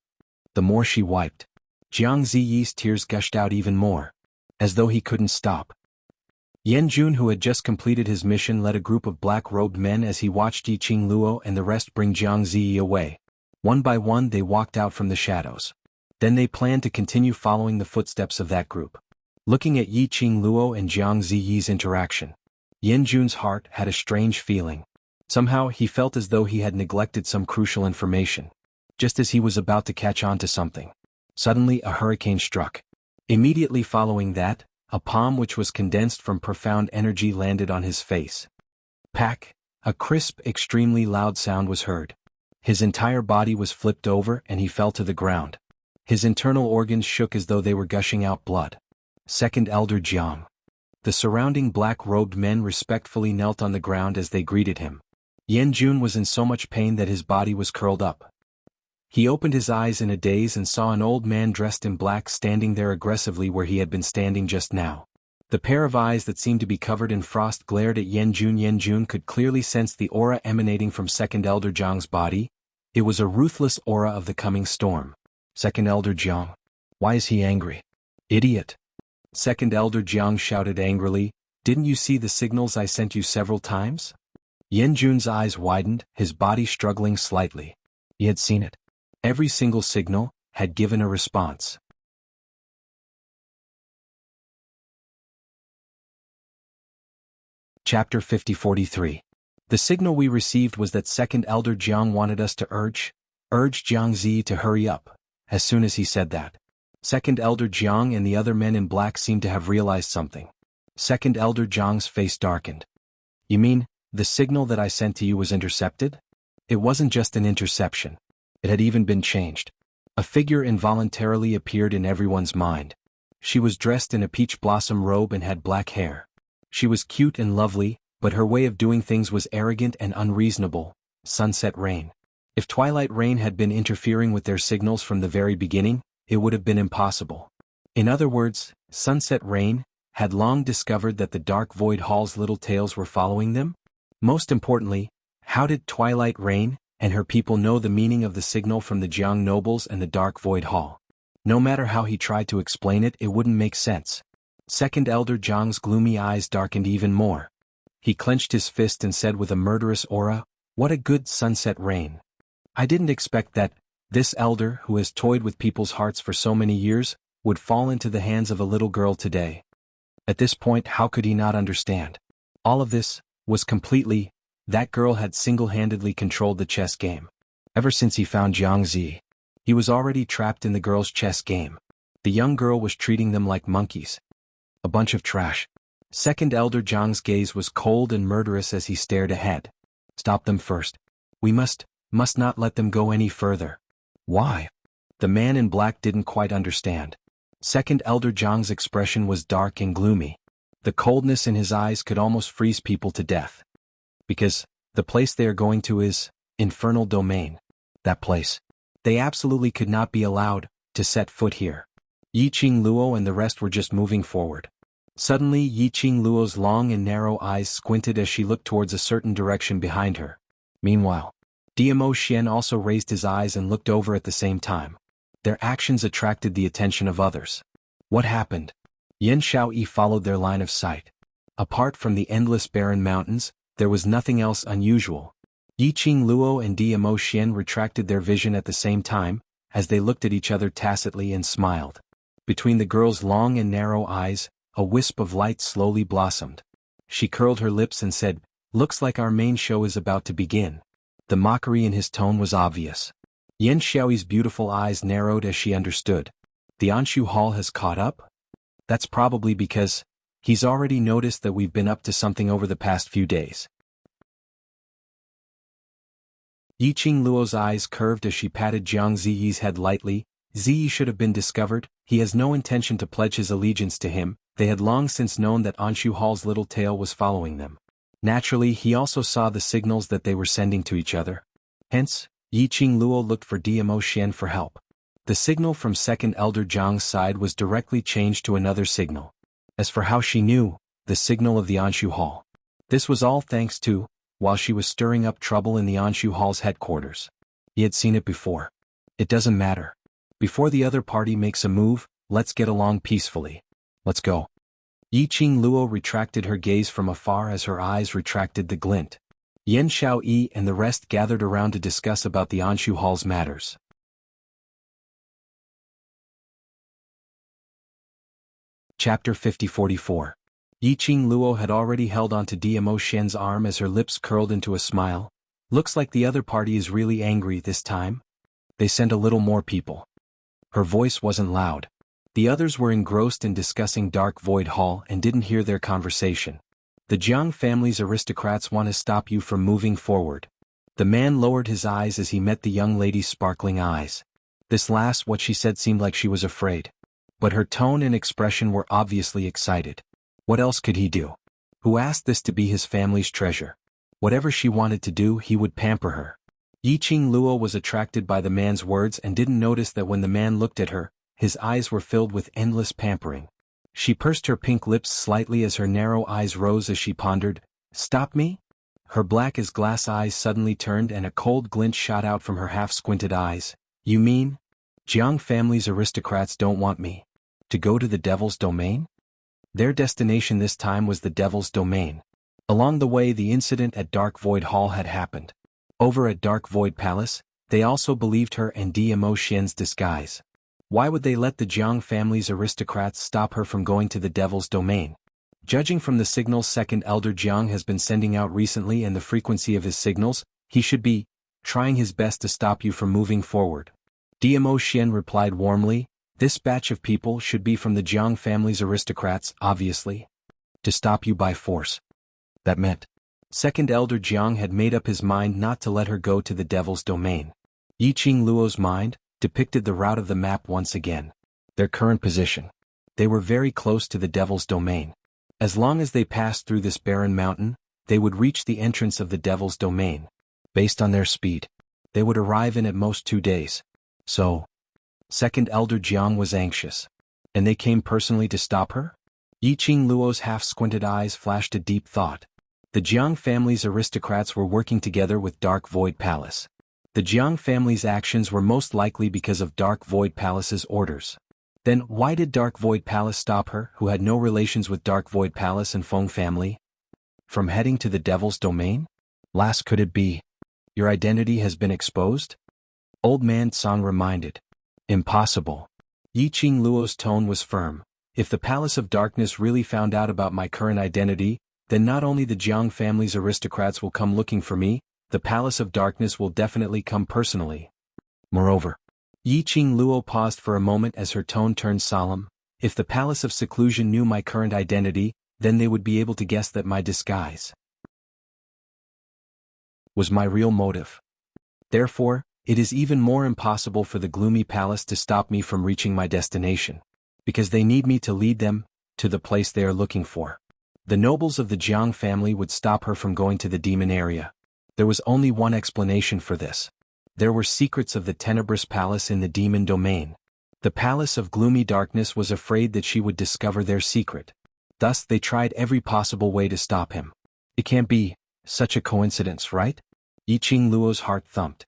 The more she wiped, Jiang Ziyi's tears gushed out even more, as though he couldn't stop. Yan Jun, who had just completed his mission, led a group of black-robed men as he watched Yiqing Luo and the rest bring Jiang Ziyi away. One by one they walked out from the shadows. Then they planned to continue following the footsteps of that group. Looking at Yiqing Luo and Jiang Ziyi's interaction, Yan Jun's heart had a strange feeling. Somehow he felt as though he had neglected some crucial information. Just as he was about to catch on to something, suddenly a hurricane struck. Immediately following that, a palm which was condensed from profound energy landed on his face. Pack! A crisp, extremely loud sound was heard. His entire body was flipped over and he fell to the ground. His internal organs shook as though they were gushing out blood. Second Elder Jiang. The surrounding black-robed men respectfully knelt on the ground as they greeted him. Yan Jun was in so much pain that his body was curled up. He opened his eyes in a daze and saw an old man dressed in black standing there aggressively where he had been standing just now. The pair of eyes that seemed to be covered in frost glared at Yan Jun. Yan Jun could clearly sense the aura emanating from Second Elder Jiang's body. It was a ruthless aura of the coming storm. Second Elder Jiang. Why is he angry? Idiot! Second Elder Jiang shouted angrily, didn't you see the signals I sent you several times? Yan Jun's eyes widened, his body struggling slightly. He had seen it. Every single signal had given a response. Chapter 5043. The signal we received was that Second Elder Jiang wanted us to urge Jiang Ziyi to hurry up. As soon as he said that, Second Elder Jiang and the other men in black seemed to have realized something. Second Elder Jiang's face darkened. You mean, the signal that I sent to you was intercepted? It wasn't just an interception. It had even been changed. A figure involuntarily appeared in everyone's mind. She was dressed in a peach blossom robe and had black hair. She was cute and lovely, but her way of doing things was arrogant and unreasonable. Sunset Rain. If Twilight Rain had been interfering with their signals from the very beginning, it would have been impossible. In other words, Sunset Rain had long discovered that the Dark Void Hall's little tails were following them. Most importantly, how did Twilight Rain and her people know the meaning of the signal from the Jiang nobles and the Dark Void Hall? No matter how he tried to explain it, it wouldn't make sense. Second Elder Jiang's gloomy eyes darkened even more. He clenched his fist and said with a murderous aura, "What a good Sunset Rain. I didn't expect that this elder who has toyed with people's hearts for so many years would fall into the hands of a little girl today." At this point, how could he not understand? All of this was completely. That girl had single-handedly controlled the chess game. Ever since he found Jiang Ziyi, he was already trapped in the girl's chess game. The young girl was treating them like monkeys. A bunch of trash. Second Elder Jiang's gaze was cold and murderous as he stared ahead. Stop them first. We must not let them go any further. Why? The man in black didn't quite understand. Second Elder Jiang's expression was dark and gloomy. The coldness in his eyes could almost freeze people to death. Because the place they are going to is Infernal Domain. That place. They absolutely could not be allowed to set foot here. Yiqing Luo and the rest were just moving forward. Suddenly Yiqing Luo's long and narrow eyes squinted as she looked towards a certain direction behind her. Meanwhile, Diamo Xian also raised his eyes and looked over at the same time. Their actions attracted the attention of others. What happened? Yan Shaoyi followed their line of sight. Apart from the endless barren mountains, there was nothing else unusual. Yiqing Luo and Diamo Xian retracted their vision at the same time, as they looked at each other tacitly and smiled. Between the girl's long and narrow eyes, a wisp of light slowly blossomed. She curled her lips and said, "Looks like our main show is about to begin." The mockery in his tone was obvious. Yan Xiaoyi's beautiful eyes narrowed as she understood. The Anshu Hall has caught up? That's probably because he's already noticed that we've been up to something over the past few days. Yiqing Luo's eyes curved as she patted Jiang Ziyi's head lightly. Ziyi should have been discovered. He has no intention to pledge his allegiance to him. They had long since known that Anshu Hall's little tail was following them. Naturally, he also saw the signals that they were sending to each other. Hence, Yiqing Luo looked for Dmo Xian for help. The signal from second elder Jiang's side was directly changed to another signal. As for how she knew, the signal of the Anshu Hall. This was all thanks to, while she was stirring up trouble in the Anshu Hall's headquarters. He had seen it before. It doesn't matter. Before the other party makes a move, let's get along peacefully. Let's go. Yiqing Luo retracted her gaze from afar as her eyes retracted the glint. Yan Xiaoyi and the rest gathered around to discuss about the Anshu Hall's matters. Chapter 50-44. Yiqing Luo had already held onto Dmo Xian's arm as her lips curled into a smile. Looks like the other party is really angry this time. They sent a little more people. Her voice wasn't loud. The others were engrossed in discussing Dark Void Hall and didn't hear their conversation. The Jiang family's aristocrats want to stop you from moving forward. The man lowered his eyes as he met the young lady's sparkling eyes. This last, what she said, seemed like she was afraid. But her tone and expression were obviously excited. What else could he do? Who asked this to be his family's treasure? Whatever she wanted to do, he would pamper her. Yiqing Luo was attracted by the man's words and didn't notice that when the man looked at her, his eyes were filled with endless pampering. She pursed her pink lips slightly as her narrow eyes rose as she pondered, "Stop me?" Her black as glass eyes suddenly turned and a cold glint shot out from her half-squinted eyes. "You mean? Jiang family's aristocrats don't want me to go to the Devil's Domain?" Their destination this time was the Devil's Domain. Along the way, the incident at Dark Void Hall had happened. Over at Dark Void Palace, they also believed her and Dmo Xian's disguise. Why would they let the Jiang family's aristocrats stop her from going to the Devil's Domain? Judging from the signals second elder Jiang has been sending out recently and the frequency of his signals, he should be trying his best to stop you from moving forward. Dmo Xian replied warmly. This batch of people should be from the Jiang family's aristocrats, obviously. To stop you by force. That meant second elder Jiang had made up his mind not to let her go to the Devil's Domain. Yiqing Luo's mind depicted the route of the map once again. Their current position. They were very close to the Devil's Domain. As long as they passed through this barren mountain, they would reach the entrance of the Devil's Domain. Based on their speed, they would arrive in at most 2 days. So, second elder Jiang was anxious. And they came personally to stop her? Yiqing Luo's half-squinted eyes flashed a deep thought. The Jiang family's aristocrats were working together with Dark Void Palace. The Jiang family's actions were most likely because of Dark Void Palace's orders. Then why did Dark Void Palace stop her, who had no relations with Dark Void Palace and Feng family, from heading to the Devil's Domain? Last, could it be your identity has been exposed? Old Man Tsang reminded. Impossible. Yiqing Luo's tone was firm. If the Palace of Darkness really found out about my current identity, then not only the Jiang family's aristocrats will come looking for me, the Palace of Darkness will definitely come personally. Moreover, Yiqing Luo paused for a moment as her tone turned solemn. If the Palace of Seclusion knew my current identity, then they would be able to guess that my disguise was my real motive. Therefore, it is even more impossible for the Gloomy Palace to stop me from reaching my destination. Because they need me to lead them to the place they are looking for. The nobles of the Jiang family would stop her from going to the demon area. There was only one explanation for this. There were secrets of the Tenebrous Palace in the demon domain. The Palace of Gloomy Darkness was afraid that she would discover their secret. Thus they tried every possible way to stop him. It can't be such a coincidence, right? Yiqing Luo's heart thumped.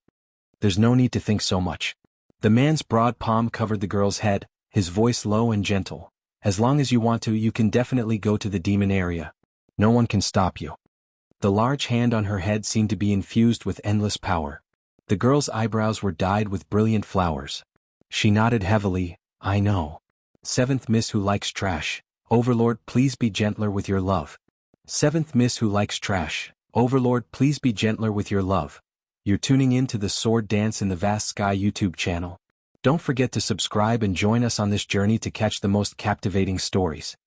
There's no need to think so much. The man's broad palm covered the girl's head, his voice low and gentle. As long as you want to, you can definitely go to the demon area. No one can stop you. The large hand on her head seemed to be infused with endless power. The girl's eyebrows were dyed with brilliant flowers. She nodded heavily. I know. Seventh Miss who likes trash. Overlord, please be gentler with your love. Seventh Miss who likes trash. Overlord, please be gentler with your love. You're tuning in to the Sword Dance in the Vast Sky YouTube channel. Don't forget to subscribe and join us on this journey to catch the most captivating stories.